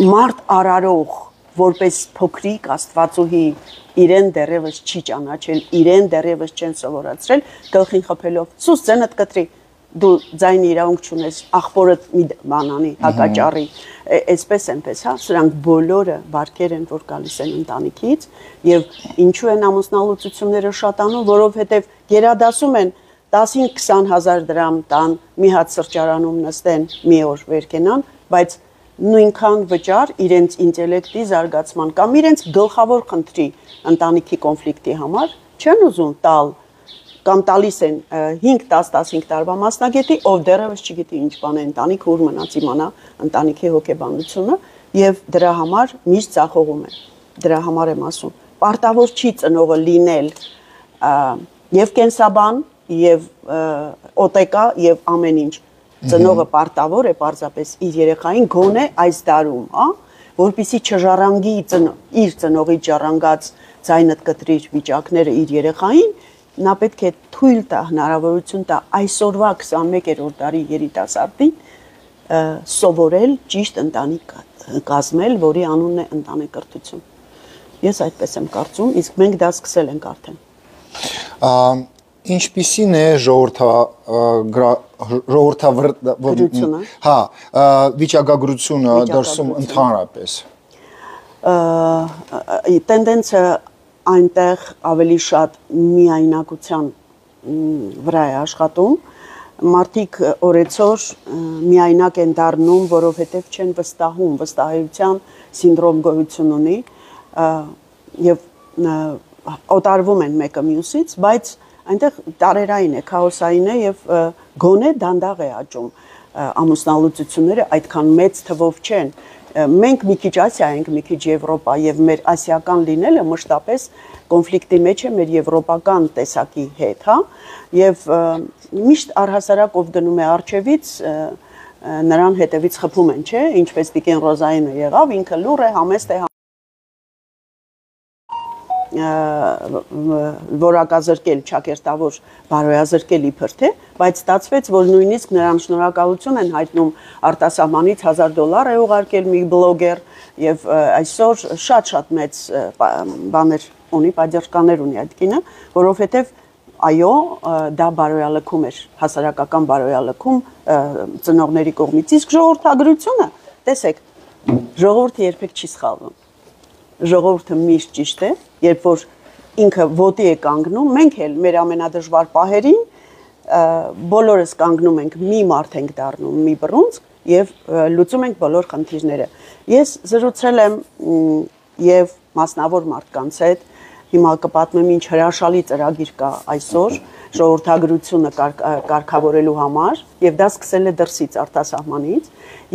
մարդ արարող, որպես փոքրիկ աստվածուհի իրեն դեռևս չի ճանաչել, իրեն դեռևս չեն սովորացրել, գլխին խփելով, սուս ձենդ կտրի, դու ձայնի իրավունք չունես, աղբորդ մի բան անի, հակաճառի, այսպես այնպես, հա, սրանք բոլորը վարկեր են, որ գալիս են ընտանիքից եւ ինչու են ամուսնալուծությունները շատանում, որովհետեւ գերադասում են 15-20 հազար դրամ տան, մի հատ սրճարանում նստեն, մի օր վեր կենան, բայց նույնքան վճար իրենց ինտելեկտի զարգացման կամ իրենց գլխավոր խնդրի ընտանիքի կոնֆլիկտի համար չեն ուզում տալ կամ տալիս են 5-10-15 տարվա մասնագետի, ով դեռևս չգիտի ինչ բան է ընտանիք, ուր մնաց իմանա ընտանիքի հոգեբանությունը եւ դրա համար միշտ ցախողում է։ Դրա համար եմ ասում, պարտավոր չի ծնողը լինել եւ կենսաբան, եւ օտեկա եւ ամեն ինչ։ Ծնողը պարտավոր է պարզապես իր երեխային գոնե այս դարում, հա, որպեսզի չժառանգի իր ծնողի ժառանգած ձայնդ կտրիր վիճակները իր երեխային, նա պետք է թույլ տա, հնարավորություն տա այսօրվա 21-րդ դարի երիտասարդին սովորել ճիշտ ընտանիք կազմել, որի անունն է ընտանեկրթություն։ Ես այդպես եմ կարծում, իսկ մենք դա սկսել ենք արդեն։ Ինչպիսին է ժողովրդավրությունը, հա, վիճակագրությունը դրսում ընդհանրապես։ Տենդենսը այնտեղ ավելի շատ միայնակության վրա է աշխատում, մարդիկ օրեցօր միայնակ են դառնում, որովհետև չեն վստահում, վստահելիության սինդրոմ գոյություն ունի եւ օտարվում են մեկը մյուսից, բայց այնտեղ տարերային է, քաոսային է եւ գոնե դանդաղ է աճում ամուսնալուծությունները այդքան մեծ թվով չեն։ Մենք մի քիչ Ասիա ենք, մի քիչ Եվրոպա եւ մեր ասիական լինելը մշտապես կոնֆլիկտի մեջ է մեր եվրոպական տեսակի հետ, հա, եւ միշտ առհասարակ ով գնում է արչեվից նրան հետևից խփում են, չէ, ինչպես Տիկին Ռոզայինը եղավ, ինքը լուր է, համեստ է, որակազրկել, չակերտավոր բարոյազրկել իբր թե, բայց ստացվեց, որ նույնիսկ նրան շնորհակալություն են հայտնում արտասահմանից $1000 է ուղարկել մի բլոգեր եւ այսօր շատ մեծ բաներ ունի, պատժկաներ ունի այդ կինը, որովհետեւ այո, դա բարոյալքում էր, հասարակական բարոյալքում ծնողների կողմից, իսկ ժողովրդագրությունը, տեսեք, ժողովուրդը երբեք չի սխալվում։ Ժողովուրդը միշտ ճիշտ է, երբ որ ինքը ոտի է կանգնում, մենք էլ մեր ամենադժվար պահերին բոլորս կանգնում ենք, մի մարդ ենք դառնում, մի բռունցք եւ լուծում ենք բոլոր խնդիրները։ Ես զրուցել եմ եւ մասնավոր մարդկանց հետ, հիմա կպատմեմ ինչ հրաշալի ծրագիր կա այսօր ժողովրդագրությունը կարգավորելու համար եւ դա սկսել է դրսից արտասահմանից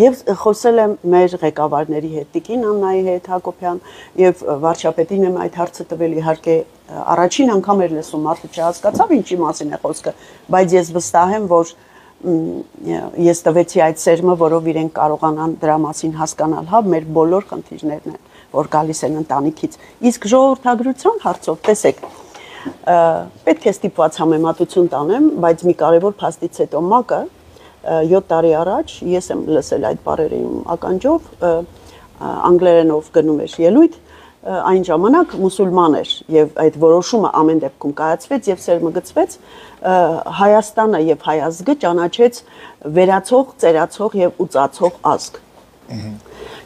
եւ խոսել եմ մեր ղեկավարների հետ, Տիկին Աննայի հետ, Հակոբյան եւ վարչապետին եմ այդ հարցը տվել, իհարկե առաջին անգամ էր լսում, մարդը չհասկացավ ինչի մասին է խոսքը, բայց ես վստահ եմ, որ ես տվեցի այդ սերմը, որով իրենք կարողանան դրա մասին հասկանալ, հա, մեր բոլոր խնդիրներն են, որ գալիս են ընտանիքից։ Իսկ ժողովրդագրության հարցով, տեսեք, պետք է ստիպված համեմատություն տանեմ, բայց մի կարևոր փաստից հետո ՄԱԿ-ը 7 տարի առաջ ես եմ լսել այդ բառերը իմ ականջով, անգլերենով գնում էր ելույթ, այն ժամանակ մուսուլման էր եւ այդ որոշումը ամեն դեպքում կայացվեց եւ սերմը գծվեց, Հայաստանը եւ հայազգը ճանաչեց վերացող, ծերացող եւ ուծացող ազգ։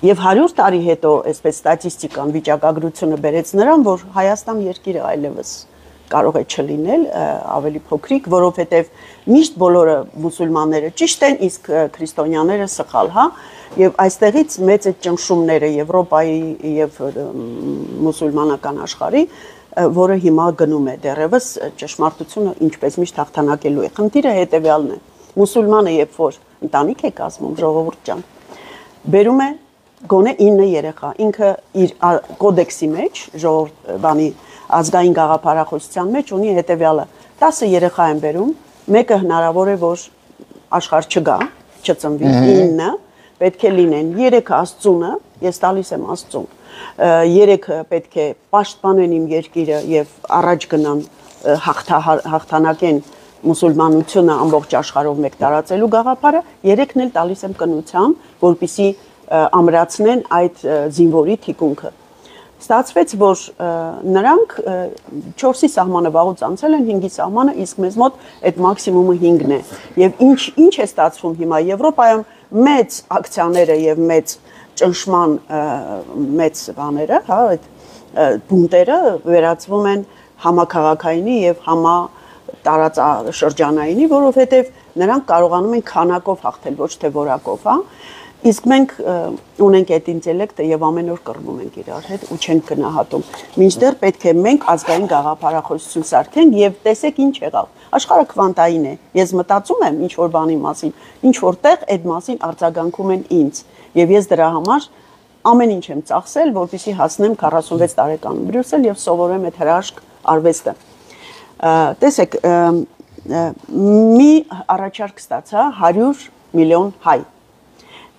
Եվ 100 տարի հետո, այսպես ստատիստիկան, վիճակագրությունը բերեց նրան, որ Հայաստան երկիրը այլևս կարող է չլինել, ավելի փոքրիկ, որովհետև միշտ բոլորը մուսուլմանները ճիշտ են, իսկ քրիստոնյաները սխալ, հա, եւ այստեղից մեծ է ճնշումները Եվրոպայի եւ մուսուլմանական աշխարհի, որը հիմա գնում է դեռևս ճշմարտությունը ինչպես միշտ հաղթանակելու է։ Խնդիրը հետեւյալն է. մուսուլմանը երբ որ ընտանիք է կազմում, ժողովուրդ ջան, բերում է գոնե 9 երեխա, ինքը իր կոդեքսի մեջ, բանի ազգային գաղափարախոսության մեջ ունի հետևյալը. 10 երեխա են բերում, մեկը հնարավոր է որ աշխարհ չգա, չծնվի, 9 պետք է լինեն, 3 Աստծունը, ես տալիս եմ Աստծուն, 3 պետք է պաշտպանեն իմ երկիրը եւ առաջ գնան հաղթանակեն մուսուլմանությունը ամբողջ աշխարհով մեկ տարածելու գաղափարը, 3-ն էլ տալիս եմ կնության, որպեսզի ամրացնեն այդ զինվորի թիկունքը։ Ստացվեց, որ նրանք 4-ի սահմանը վաղուց անցել են, 5-ի սահմանը, իսկ մեզ մոտ այդ մաքսիմումը 5-ն է։ Եվ ինչ է ստացվում հիմա Եվրոպայում մեծ ակցիաները եւ մեծ ճնշման մեծ բաները, հա, այդ բունտերը վերածվում են համաքաղաքայինի եւ տարածաշրջանայինի, որովհետև նրանք կարողանում են քանակով հաղթել, ոչ թե որակով, հա։ Իսկ մենք ունենք այդ ինտելեկտը եւ ամեն օր կռվում ենք իրար հետ ու չենք գնահատում։ Մինչդեռ պետք է մենք ազգային գաղափարախոսություն սարքենք եւ տեսեք ինչ եղավ։ Աշխարհը քվանտային է։ Ես մտածում եմ ինչ որ բանի մասին, ինչ որտեղ այդ մասին արձագանքում են ինձ։ Եվ ես դրա համար ամեն ինչ եմ ծախսել, որպեսզի հասնեմ 46 տարեկանում Բրյուսել եւ սովորեմ այդ հրաշք արվեստը։ Տեսեք, մի առաջարկ ստացա 100 միլիոն հայ։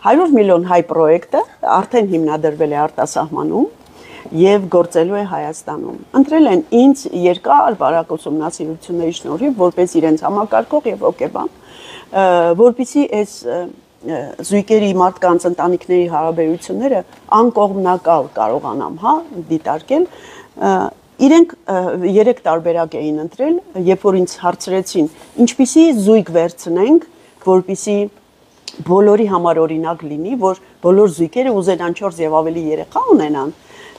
100 միլիոն հայ պրոյեկտը արդեն հիմնադրվել է արտասահմանում եւ գործելու է Հայաստանում։ Ընտրել են ինձ երկար բարակ ուսումնասիրությունների շնորհիվ որպես իրենց համակարգող եւ հոգեբան, որպեսզի այս զույգերի մարդկանց ընտանիքների հարաբերությունները անկողմնակալ կարողանամ, հա, դիտարկել։ Իրենք 3 տարբերակ էին ընտրել, երբ որ ինձ հարցրեցին, ինչպիսի զույգ վերցնենք, որպեսզի բոլորի համար օրինակ լինի, որ բոլոր զույգերը ուզենան 4 եւ ավելի երեխա ունենան,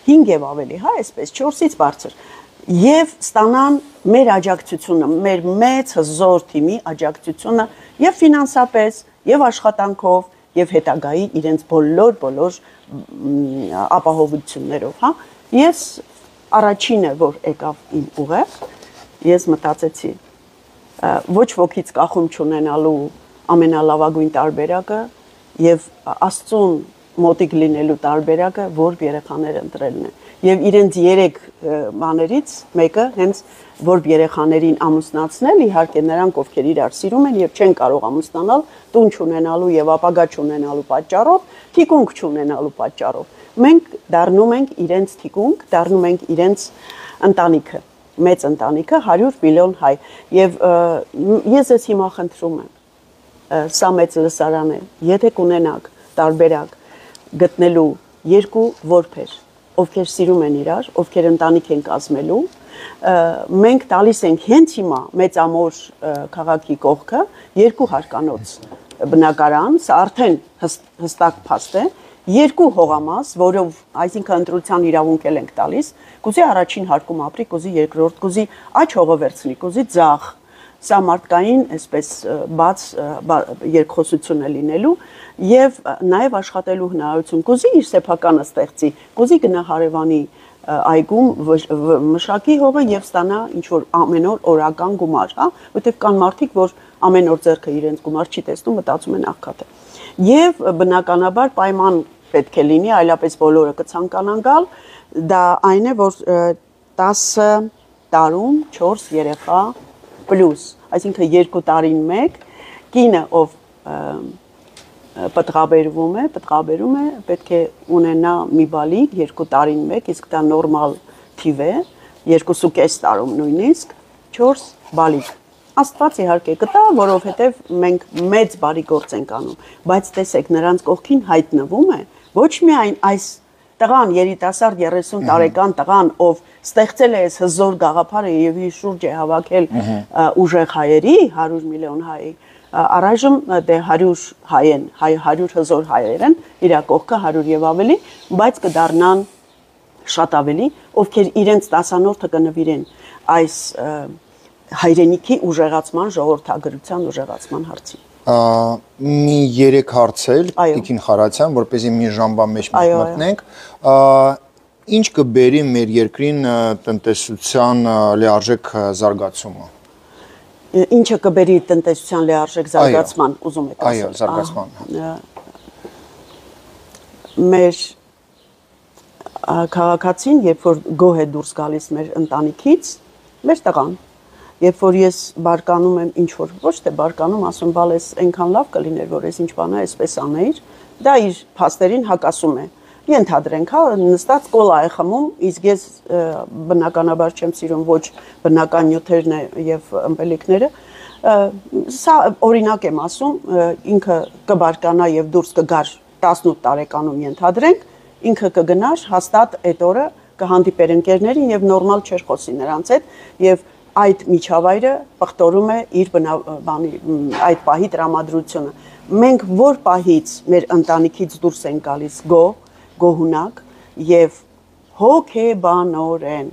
5 եւ ավելի, հա, այսպես 4-ից բարձր, եւ ստանան մեր աջակցությունը, մեր մեծ հզոր թիմի աջակցությունը եւ ֆինանսապես, եւ աշխատանքով, եւ հետագայի իրենց բոլոր ապահովություններով, հա։ Ես առաջինը, որ եկավ իմ ուղեղ, ես մտածեցի, ոչ ոքից կախում չունենալու ամենալավագույն տարբերակը եւ Աստծուն մոտիկ լինելու տարբերակը, որ երեխաներ ընտրելն է։ Եվ իրենց 3 բաներից մեկը հենց որ երեխաներին ամուսնացնել, իհարկե նրանք ովքեր իրար սիրում են եւ չեն կարող ամուսնանալ, տուն չունենալու եւ ապագա չունենալու պատճառով, թիկունք չունենալու պատճառով։ Մենք դառնում ենք իրենց թիկունք, դառնում ենք իրենց ընտանիքը, մեծ ընտանիքը 100 միլիոն հայ։ Եվ ես ես հիմա խնդրում եմ սա մեծ լսարան է, եթե կունենաք տարբերակ գտնելու 2 որբեր, ովքեր սիրում են իրար, ովքեր ընտանիք են կազմելու, մենք տալիս ենք հենց հիմա մեծամոր քաղաքի կողքը 2 հարկանոց բնակարան, սա արդեն հստակ փաստ է, 2 հողամաս, որով այսինքն ընտրության իրավունք ենք տալիս, կուզի առաջին հարկում ապրի, կուզի երկրորդ, կուզի աջ հողը վերցնի, կուզի ձախ, սա մարդկային այսպես բաց երկխոսություն է լինելու եւ նաեւ աշխատելու հնարավորություն կուզի իր սեփականը ստեղծի, կուզի գնա հարևանի այգում մշակի հողը եւ ստանա ինչ որ ամեն օր օրական գումար, հա, որտեղ կան մարդիկ, որ ամեն օր ձեռքը իրենց գումար չի տեսնում, մտածում են աղքատ է։ Եվ բնականաբար պայման պետք է լինի, այլապես բոլորը կցանկանան գալ, դա այն է, որ 10 տարում 4 երեխա պլյուս, այսինքն 2 տարին մեկ, կինը ով պատղաբերում է, պետք է ունենա մի բալիկ 2 տարին մեկ, իսկ դա նորմալ թիվ է, 2.5 տարում նույնիսկ 4 բալիկ։ Աստված իհարկե կտա, որովհետև մենք մեծ բարի գործ ենք անում, բայց տեսեք, նրանց կողքին հայտնվում է ոչ միայն այս տղան, երիտասարդ 30 տարեկան տղան, ով ստեղծել է այս հզոր գաղափարը եւ իր շուրջ է հավաքել ուժեղ հայերի, 100 միլիոն հայ, առայժմ դե 100 հայ են, 100 հզոր հայեր են, իր կողքը 100 եւ ավելի, բայց կդառնան շատ ավելի, ովքեր իրենց տասանորդը կնվիրեն այս հայրենիքի ուժեղացման, ժողովրդագրության ուժեղացման հարցին։ Մի 3 հարցեր, Տիկին Խարացյան, որպեսզի մի ժամվա մեջ մտնենք, ինչ կբերի մեր երկրին տնտեսության լիարժեք զարգացումը։ Ինչը կբերի տնտեսության լիարժեք զարգացման, ուզում եք ասել։ Այո, զարգացման։ Մեր քաղաքացին, երբ որ գոհ է դուրս գալիս մեր ընտանիքից, մեր տղան, երբ որ ես բարկանում եմ ինչ որ, ոչ թե բարկանում, ասում բալես այնքան լավ կլիներ, որ ես ինչ բան է, այսպես անեիր, դա իր փաստերին հակասում է։ Ենթադրենք, հա, նստած կոլա է խմում, իսկ ես բնականաբար չեմ սիրում ոչ բնական նյութերն եւ ըմպելիքները, սա օրինակ եմ ասում, ինքը կբարկանա եւ դուրս կգար 18 տարեկանում ենթադրենք, ինքը կգնար հաստատ այդ օրը կհանդիպեր ընկերներին եւ նորմալ չէր խոսի նրանց հետ եւ այդ միջավայրը պղտորում է իր այդ պահի տրամադրությունը։ Մենք որ պահից մեր ընտանիքից դուրս են գալիս գոհունակ եւ հոգեբանորեն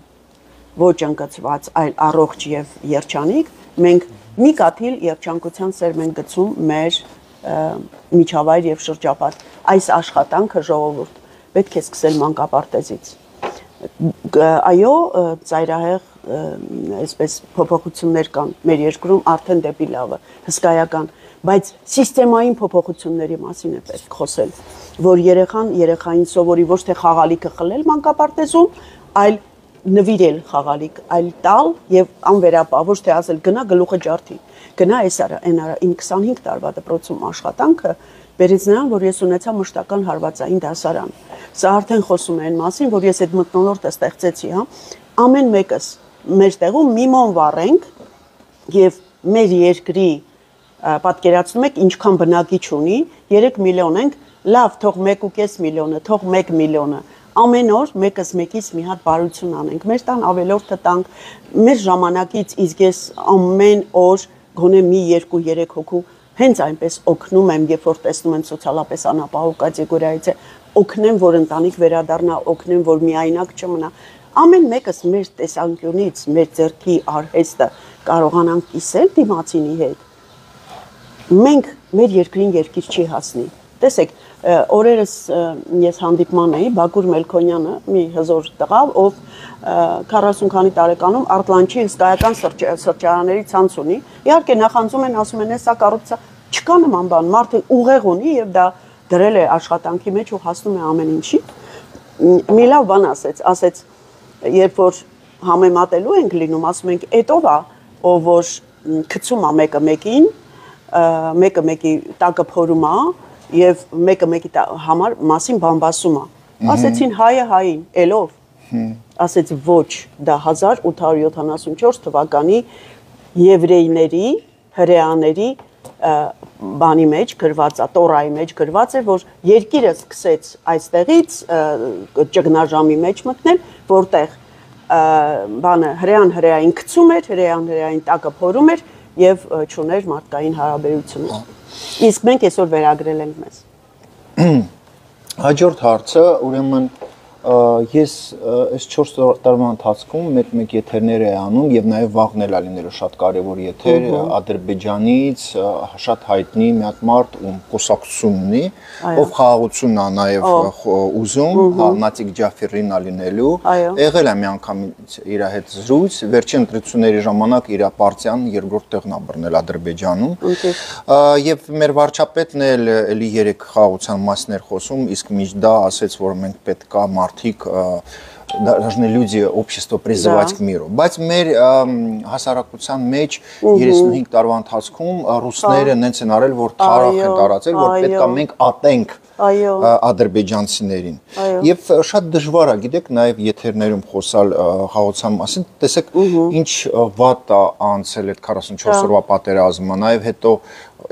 ոչ ընկծված, այլ առողջ եւ երջանիկ, մենք մի կաթիլ երջանկության սեր մենք գցում մեր միջավայր եւ շրջապատ։ Այս աշխատանքը ժողովուրդ պետք է սկսել մանկապարտեզից։ Այո, ծայրահեղ այսպես փոփոխություններ կան մեր երկրում արդեն դեպի լավը, հսկայական, բայց սիստեմային փոփոխությունների մասին է պետք խոսել, որ երեխային սովորի ոչ թե խաղալիքը խլել մանկապարտեզում, այլ նվիրել խաղալիք, այլ տալ եւ անվերապահ, ոչ թե ասել գնա գլուխը ջարդի, գնա այս արա, այն արա, իմ 25 տարվա դպրոցում աշխատանքը բերեց նրան, որ ես ունեցա մշտական հարվածային դասարան։ Սա արդեն խոսում է այն մասին, որ ես այդ մթնոլորտը ստեղծեցի, հա, ամեն մեկս մեր տեղում մի մոն վառենք եւ մեր երկրի պատկերացնում եք ինչքան բնակիչ ունի, 3 միլիոն ենք, լավ, թող 1.5 միլիոնը, թող 1 միլիոնը, ամեն օր մեկս մեկից մի հատ բարություն անենք, մեր տան ավելորդը տանք, մեր ժամանակից իսկ ես ամեն օր գոնե մի 2-3 հոգու հենց այնպես օգնում եմ, երբ որ տեսնում եմ սոցիալապես անապահով կատեգորիայից է, օգնեմ, որ ընտանիք վերադառնա, օգնեմ, որ միայնակ չմնա։ Ամեն մեկս մեր տեսանկյունից, մեր ձեռքի արհեստը կարողանանք կիսել դիմացինի հետ։ Մենք մեր երկրին երկիր չի հասնի։ Տեսեք, օրերս ես հանդիպման էի Բակուր Մելքոնյանը, մի հզոր տղա, ով 40 քանի տարեկանում Արտլանչի հսկայական սրճարանների ցանց ունի։ Իհարկե նախանձում են, ասում են, սա կոռուպցիա, չկա նման բան, մարդը ուղեղ ունի եւ դա դրել է աշխատանքի մեջ ու հասնում է ամեն ինչի։ Մի լավ բան ասեց, երբ որ համեմատելու ենք լինում, ասում ենք, «Էտով է, ով որ գցում է մեկը մեկին, մեկը մեկի տակը փորում է եւ մեկը մեկի համար մասին բամբասում է»։ Ասեցին հայը հային, ելով։ Ասեց ոչ, դա 1874 թվականի եվրեյների, հրեաների բանի մեջ գրված է, տորայի մեջ գրված է, որ երկիրը սկսեց այստեղից ճգնաժամի մեջ մտնել, որտեղ բանը հրեան գցում էր, հրեան տակը փորում էր եւ չուներ մարդկային հարաբերություններ։ Իսկ մենք այսօր վերագրել ենք մեզ։ Հաջորդ հարցը, ուրեմն ես այս 4 տարվա ընթացքում մեկ եթերներ է անում եւ նաեւ վաղն էլ լինելու շատ կարեւոր եթեր Ադրբեջանից շատ հայտնի մի հատ մարդ ում խոսակցություն ունի, ով խաղաղությունն է նաեւ ուզում, Նատիկ Ջաֆերին լինելու, եղել է մի անգամ իր հետ զրույց, վերջին ընտրությունների ժամանակ իր պարտիան երկրորդ տեղն է բռնել Ադրբեջանում եւ մեր վարչապետն էլ էլի 3 խաղաղության մասն էր խոսում, իսկ միշտ դա ասեց, որ մենք պետք է должны люди, общество призывать к миру. Բայց մեր հասարակության մեջ 35 տարվա ընթացքում ռուսները նենց են արել, որ թարախ են տարածել, որ պետք է մենք ատենք ադրբեջանցիներին։ Եվ շատ դժվար է, գիտեք, նաև եթերներում խոսալ խաղաղության մասին, տեսեք, ինչ վատ է անցել այդ 44 օրվա պատերազմը, նաև հետո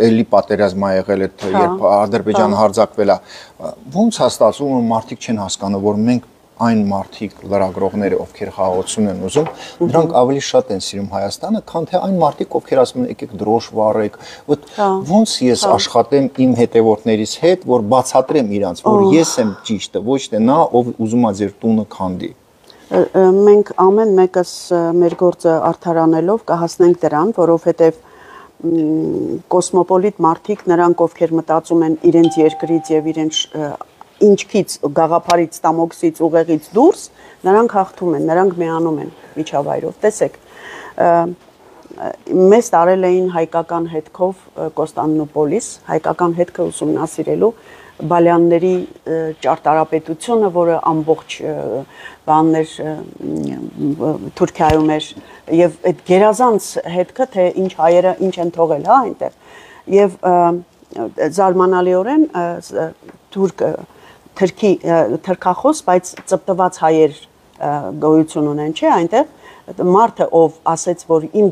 էլի պատերազմ ա եղել այդ երբ Ադրբեջանը հարձակվել է, ոնց է ստացվում, որ մարդիկ չեն հասկանում, որ մենք այն մարդիկ լրագրողները, ովքեր խաղաղություն են ուզում, նրանք ավելի շատ են սիրում Հայաստանը, քան թե այն մարդիկ, ովքեր ասում են եկեք դրոշ վառեք, ոնց ես աշխատեմ իմ հետևորդներից հետ, որ բացատրեմ իրանց, որ ես եմ ճիշտը, ոչ թե նա, ով ուզում է ձեր տունը քանդի։ Մենք ամեն մեկս մեր գործը արդարանելով կհասնենք դրան, որովհետև կոսմոպոլիտ մարդիկ, նրանք ովքեր մտածում են իրենց երկրից եւ իրենց ինչքից գաղափարից, ստամոքսից, ուղեղից դուրս, նրանք հաղթում են, նրանք միանում են միջավայրով։ Տեսեք, մեզ տարել էին հայկական հետքով Կոստանդնուպոլիս, հայկական հետքը ուսումնասիրելու Բալյանների ճարտարապետությունը, որը ամբողջ բաններ Թուրքիայում էր, եւ այդ գերազանց հետքը, թե ինչ հայերը ինչ են թողել, հա, այնտեղ։ Եվ զարմանալիորեն թրքախոս, բայց ծպտված հայեր գոյություն ունեն, չէ, այնտեղ մարդը, ով ասեց, որ իմ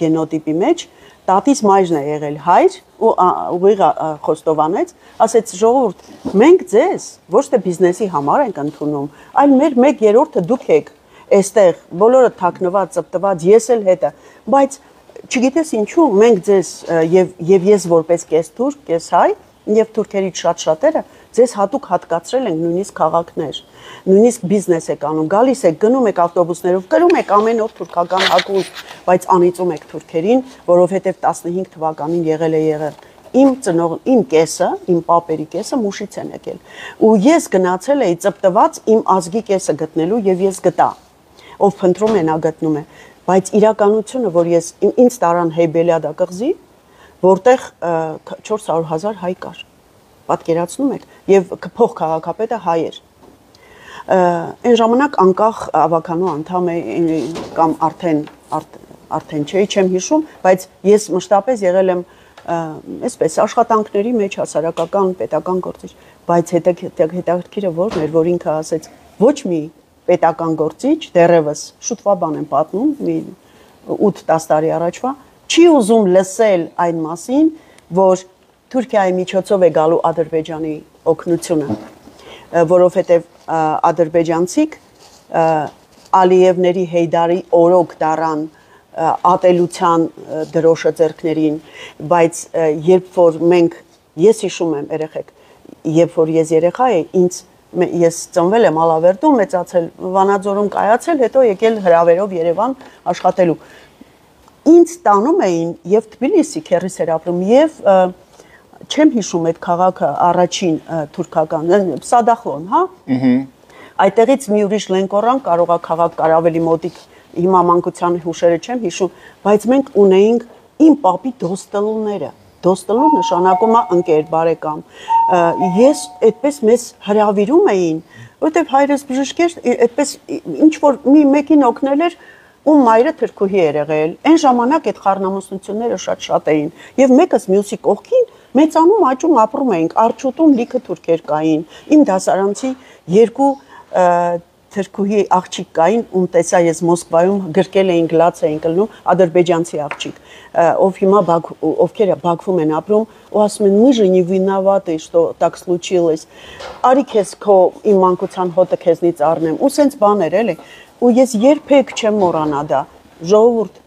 գենոտիպի մեջ տատիս մայրն է եղել հայր ու ուղիղ խոստովանեց, ասեց ժողովուրդ, մենք ձեզ ոչ թե բիզնեսի համար ենք ընդունում, այլ մեր 1/3-ը դուք եք, այստեղ բոլորը թաքնված, ծպտված, ես էլ հետը, բայց չգիտես ինչու, մենք ձեզ եւ ես որպես կես թուրք, կես հայ, եւ թուրքերից շատ շատերը Ձեզ հատուկ հատկացրել ենք նույնիսկ քաղաքներ, նույնիսկ բիզնես եք անում, գալիս եք, գնում եք ավտոբուսներով, կրում եք ամեն օր թուրքական հագուստ, բայց անիծում եք թուրքերին, որովհետև 15 թվականին եղել է իմ կեսը, իմ պապերի կեսը մուշից են եկել։ Ու ես գնացել էի ծպտված իմ ազգի կեսը գտնելու եւ ես գտա։ Ով փնտրում է, նա գտնում է։ Բայց իրականությունը, որ ես ինձ տարան Հեյբելիադա կղզի, որտեղ 400,000 հայ կար։ Պատկերացնում եք, եւ փող քաղաքապետը հայ էր։ Այն ժամանակ անկախ ավականու անդամ է կամ արդեն չէի, չեմ հիշում, բայց ես մշտապես եղել եմ այսպես աշխատանքների մեջ հասարակական, պետական գործիչ, բայց հետաքրքիրը որն էր, որ ինքը ասեց ոչ մի պետական գործիչ, դեռևս շուտվա բան եմ պատմում, մի 8-10 տարի առաջվա, չի ուզում լսել այն մասին, որ Թուրքիայի միջոցով է գալու Ադրբեջանի օգնությունը, որովհետև ադրբեջանցիք Ալիևների Հեյդարի օրոք դարան ատելության դրոշը ձեռքներին, բայց երբ որ ես հիշում եմ երեխեք, երբ որ ես երեխա էի, ես ծնվել եմ Ալավերդում, մեծացել Վանաձորում կայացել, հետո եկել հրավերով Երևան աշխատելու։ Ինձ տանում էին եւ Թբիլիսի քերիս էր ապրում եւ չեմ հիշում այդ քաղաքը առաջին թուրքական Սադախլոն, հա։ Այդտեղից մի ուրիշ Լենկորան կարող է քաղաք կար ավելի մոտիկ հիմա մանկության հուշերը չեմ հիշում, բայց մենք ունեինք իմ պապի դոստելուները։ Դոստելու նշանակում է ընկեր, բարեկամ։ Ես այդպես մեզ հրավիրում էին, որտեվ հայրս բժիշկ էր, այդպես ինչ որ մեկին օգնել էր, ում մայրը թրքուհի էր եղել։ Այն ժամանակ այդ խառնամուսնությունները շատ էին, եւ մեկս մյուսի կողքին մեծանում աճում ապրում էինք, Արջուտում լիքը թուրքեր կային։ Իմ դասարանցի երկու թրքուհի աղջիկ կային, ում տեսա ես Մոսկվայում գրկել էին, գլաց էին կլնում, ադրբեջանցի աղջիկ, ով հիմա ովքեր Բաքվում են ապրում, ու ասում են, мы же не виноваты, что так случилось։ Արի քեզ քո իմ մանկության հոտը քեզնից առնեմ, ու սենց բաներ էլի։ Ու ես երբեք չեմ մոռանա դա։ Ժողովուրդ,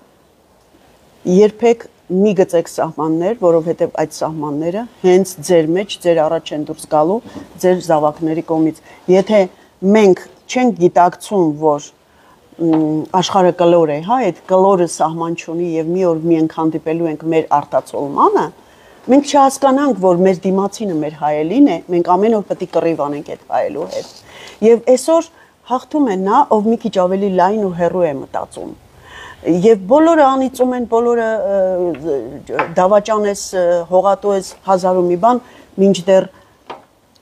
երբեք մի գծեք սահմաններ, որովհետև այդ սահմանները հենց ձեր մեջ, ձեր առաջ են դուրս գալու, ձեր զավակների կողմից։ Եթե մենք չենք գիտակցում, որ աշխարհը կլոր է, հա, այդ կլորը սահման չունի եւ մի օր միենք հանդիպելու ենք մեր արտացոլմանը, մենք չհասկանանք, որ մեր դիմացինը մեր հայելին է, մենք ամեն օր պետք է կռիվ անենք այդ հայելու հետ։ Եվ այսօր հաղթում է նա, ով մի քիչ ավելի լայն ու հեռու է մտածում։ Եվ բոլորը անիծում են, բոլորը դավաճան ես, հողատու ես, հազար ու մի բան, մինչդեռ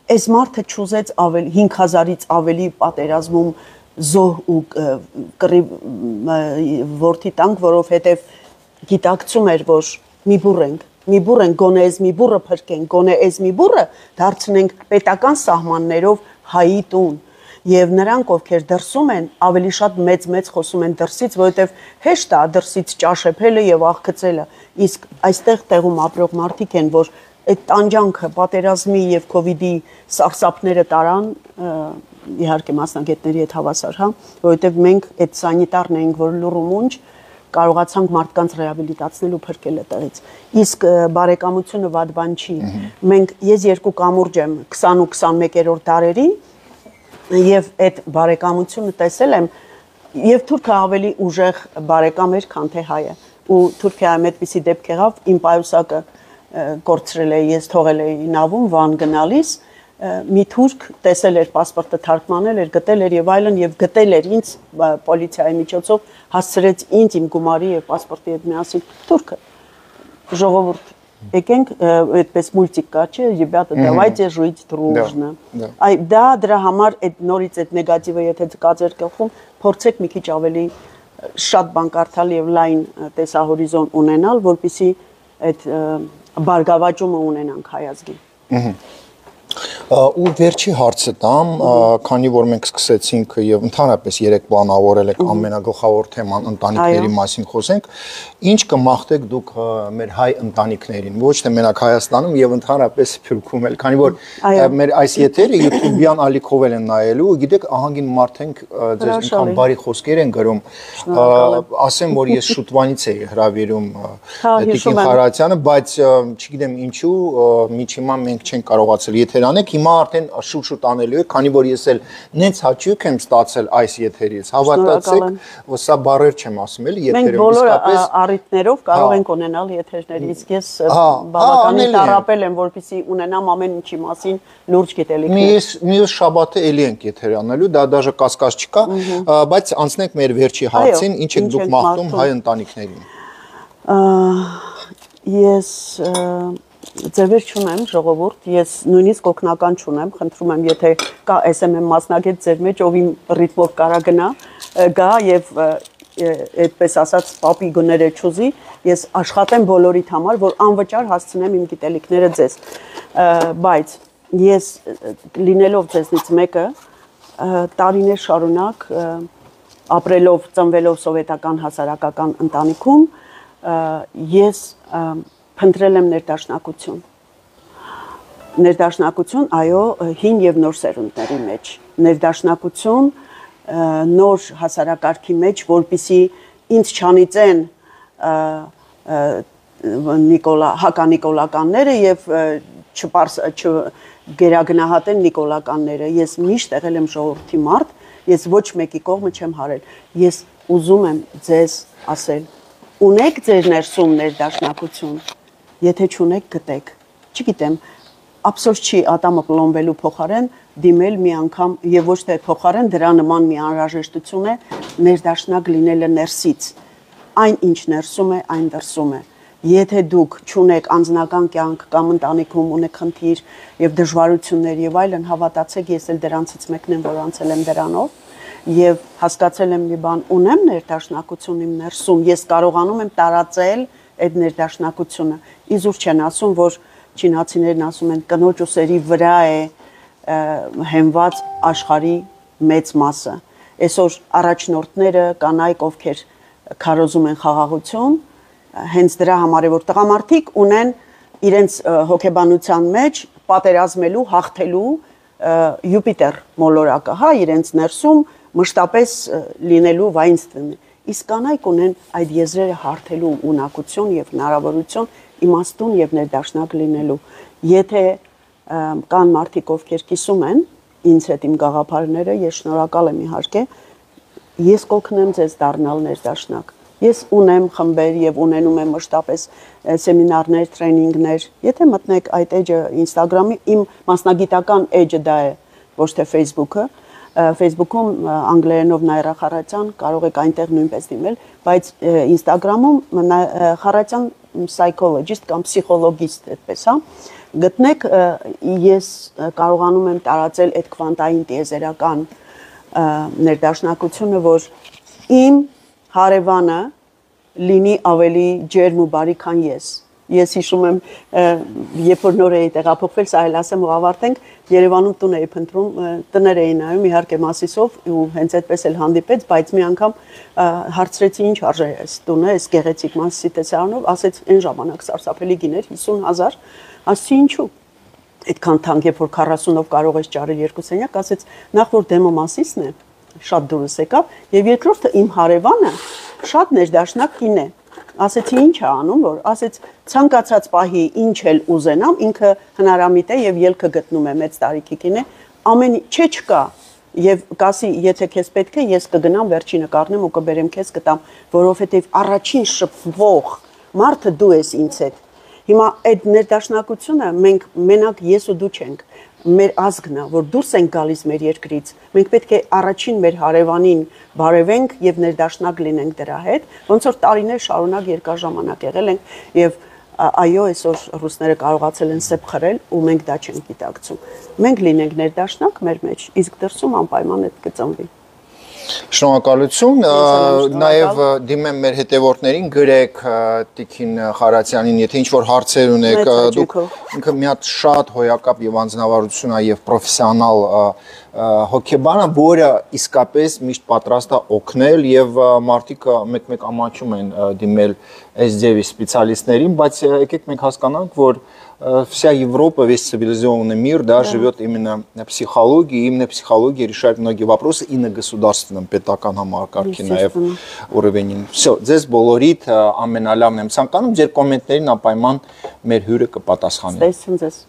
այս մարդը չուզեց 5000-ից ավելի պատերազմում զոհ ու կռիվ որդի տանք, որովհետև գիտակցում էր, որ մի բուռ ենք, գոնե այս մի բուռը փրկենք, գոնե այս մի բուռը դարձնենք պետական սահմաններով հայի տուն։ Եվ նրանք, ովքեր դրսում են, ավելի շատ մեծ խոսում են դրսից, որովհետև հեշտ է դրսից ճաշեփելը եւ աղքծելը։ Իսկ այստեղ տեղում ապրող մարդիկ են, որ այդ տանջանքը, պատերազմի եւ կովիդի սարսափները տարան, իհարկե մասնագետների հետ հավասար, հա, որովհետև մենք այդ սանիտարն էինք, որ լուրումունջ կարողացանք մարդկանց ռեաբիլիտացնել ու փրկել այդտեղից։ Իսկ բարեկամությունը վատ բան չի։ Ես երկու կամուրջ եմ 20 ու 21-րդ դարերի եւ այդ բարեկամությունը տեսել եմ, եւ թուրքը ավելի ուժեղ բարեկամ էր, քան թե հայը։ Ու Թուրքիայում այդպիսի դեպք եղավ, իմ պայուսակը կորցրել էի, ես թողել էի նավում Վան գնալիս, մի թուրք տեսել էր պասպորտը թարգմանել էր, գտել էր եւ այլն եւ գտել էր ինձ պոլիցիայի միջոցով հասցրեց ինձ իմ գումարի եւ պասպորտի հետ միասին թուրքը։ Ժողովուրդ, եկենք այդպես մուլտիկ կա, չէ, ребята, давайте жить дружно։ Այ դա դրա համար այդ նորից այդ նեգատիվը եթե կա ձեր գլխում, փորձեք մի քիչ ավելի շատ բան կարդալ եւ լայն տեսահորիզոն ունենալ, որպեսզի այդ բարգավաճումը ունենանք հայազգի։ Ու վերջի հարցը տամ, քանի որ մենք սկսեցինք եւ ընդհանրապես երեք պլանավորել եք ամենագլխավոր թեման ընտանիքների մասին խոսենք, ինչ կմաղթեք դուք մեր հայ ընտանիքներին, ոչ թե մենակ Հայաստանում եւ ընդհանրապես Թուրքում էլ, քանի որ մեր այս եթերը YouTube-յան ալիքով են նայելու, գիտեք, ահագին մարդ ենք, ձեր ինքան բարի խոսքեր են գրում, ասեմ, որ ես շուտվանից էի հրավիրում Տիկին Խարատյանը, բայց չգիտեմ ինչու, միջ հիմա մենք չենք կարողացել եթեր անենք հիմա արդեն շուտ-շուտ անելու եք, քանի որ ես էլ նենց հաճույք եմ ստացել այս եթերից։ Հավատացեք, որ սա բառեր չեմ ասում, էլի եթերում Մենք բոլոր առիթներով կարող ենք ունենալ եթերներ, իսկ ես բավականին տառապել եմ, որպեսզի ունենամ ամեն ինչի մասին լուրջ գիտելիքներ։ Մյուս շաբաթը էլի ենք եթեր անելու, դա դաժե կասկած չկա, բայց անցնենք մեր վերջի հարցին, ինչ եք դուք մաղթում հայ ընտանիքներին։ Ես ձևեր չունեմ, ժողովուրդ, ես նույնիսկ օգնական չունեմ, խնդրում եմ, եթե կա SMM մասնագետ ձեր մեջ, ով իմ ռիթմով կարա գա եւ այդպես ասած պապի գները չուզի, ես աշխատեմ բոլորիդ համար, որ անվճար հասցնեմ իմ գիտելիքները ձեզ, բայց ես լինելով ձեզնից մեկը տարիներ շարունակ ապրելով, ծնվելով սովետական հասարակական ընտանիքում, ես փնտրել եմ ներդաշնակություն։ Ներդաշնակություն, այո, հին եւ նոր սերունդների մեջ։ Ներդաշնակություն նոր հասարակարգի մեջ, որպիսի ինձ չանիծեն հականիկոլականները եւ չգերագնահատեն նիկոլականները։ Ես միշտ եղել եմ ժողովրդի մարդ, ես ոչ մեկի կողմը չեմ հարել։ Ես ուզում եմ ձեզ ասել, ունեք ձեր ներսում ներդաշնակություն, եթե չունեք գտեք, չգիտեմ, ափսոս չի ատամը պլոմբելու փոխարեն դիմել մի անգամ եւ ոչ թե փոխարեն դրա նման մի անհրաժեշտություն է ներդաշնակ լինելը ներսից, այն ինչ ներսում է, այն դրսում է, եթե դուք չունեք անձնական կյանք կամ ընտանիքում ունեք խնդիր եւ դժվարություններ եւ այլն, հավատացեք, ես էլ դրանցից մեկն եմ, որ անցել եմ դրանով եւ հասկացել եմ մի բան, ունեմ ներդաշնակություն իմ ներսում, ես կարողանում եմ տարածել այդ ներդաշնակությունը։ Իզուր չեն ասում, որ չինացիներն ասում են կնոջ ուսերի վրա է հենված աշխարհի մեծ մասը։ Այսօր առաջնորդները, կանայք, ովքեր քարոզում են խաղաղություն, հենց դրա համար է, որ տղամարդիկ ունեն իրենց հոգեբանության մեջ պատերազմելու, հաղթելու Յուպիտեր մոլորակը, հա, իրենց ներսում մշտապես լինելու վայնստվի։ Իսկ կանայք ունեն այդ եզրերը հարթելու ունակություն եւ հնարավորություն իմաստուն եւ ներդաշնակ լինելու։ Եթե կան մարդիկ, ովքեր կիսում են ինձ հետ իմ գաղափարները, ես շնորհակալ եմ իհարկե, ես կօգնեմ ձեզ դառնալ ներդաշնակ։ Ես ունեմ խմբեր եւ ունենում եմ մշտապես սեմինարներ, տրեյնինգներ։ Եթե մտնեք այդ էջը Instagram-ի, իմ մասնագիտական էջը դա է, ոչ թե Facebook-ը, Facebook-ում անգլերենով Նաիրա Խարատյան, կարող եք այնտեղ նույնպես դիմել, բայց Instagram-ում Խարատյան psychologist կամ պսիխոլոգիստ այդպես, հա, գտնեք, ես կարողանում եմ տարածել այդ քվանտային տիեզերական ներդաշնակությունը, որ իմ հարևանը լինի ավելի ջերմ ու բարի, քան ես։ Ես հիշում եմ, երբ որ նոր էի տեղափոխվել, սա էլ ասեմ ու ավարտենք, Երևանում տուն էի փնտրում, տներ էի նայում, իհարկե Մասիսով ու հենց այդպես էլ հանդիպեց, բայց մի անգամ հարցրեցի ինչ արժե է այս տունը, այս գեղեցիկ Մասիսի տեսարանով, ասեց այն ժամանակ սարսափելի գիներ 50,000, ասեցի ինչու։ Այդքան թանկ, երբ որ 40-ով կարող ես ճարել 2 սենյակ, ասեց նախ որ դեմը Մասիսն է, շատ դուրս եկավ, եւ երկրորդը իմ հարևանը շատ ներդաշնակ կին է։ Ասեցի ինչ է անում, որ ասեց ցանկացած պահի ինչ էլ ուզենամ, ինքը հնարամիտ է եւ ելքը գտնում է մեծ տարիքի կին է, ամեն չէ չկա եւ կասի եթե քեզ պետք է ես կգնամ վերջինը կառնեմ ու կբերեմ քեզ կտամ, որովհետեւ առաջին շփվող մարդը դու ես ինձ հետ։ Հիմա այդ ներդաշնակությունը մենք մենակ ես ու դու չենք, մեր ազգն է, որ դուրս ենք գալիս մեր երկրից, մենք պետք է առաջին մեր հարևանին բարևենք եւ ներդաշնակ լինենք դրա հետ, ոնց որ տարիներ շարունակ երկար ժամանակ եղել ենք եւ այո, այսօր ռուսները կարողացել են սեփ խրել ու մենք դա չենք գիտակցում։ Մենք լինենք ներդաշնակ մեր մեջ, իսկ դրսում անպայման այդ կծնվի։ Շնորհակալություն, նաև դիմեմ մեր հետևորդներին, գրեք Տիկին Խարատյանին, եթե ինչ-որ հարցեր ունեք, դուք ինքը մի հատ շատ հոյակապ եւ անձնավարություն է եւ պրոֆեսիոնալ հոգեբան է, որը իսկապես միշտ պատրաստ է օգնել եւ մարդիկ մեկ-մեկ ամաչում են դիմել այս ձևի սպეციалистներին, բայց եկեք մենք հասկանանք, որ вся Европа, весь цивилизованный мир, да, живет именно на психологии, именно психология решает многие вопросы и на государственном պետական համակարգի նաև ուռևենին։ Всё, ձեզ բոլորիդ ամենալավն եմ ցանկանում, ձեր կոմենտներին անպայման մեր հյուրը կպատասխանի։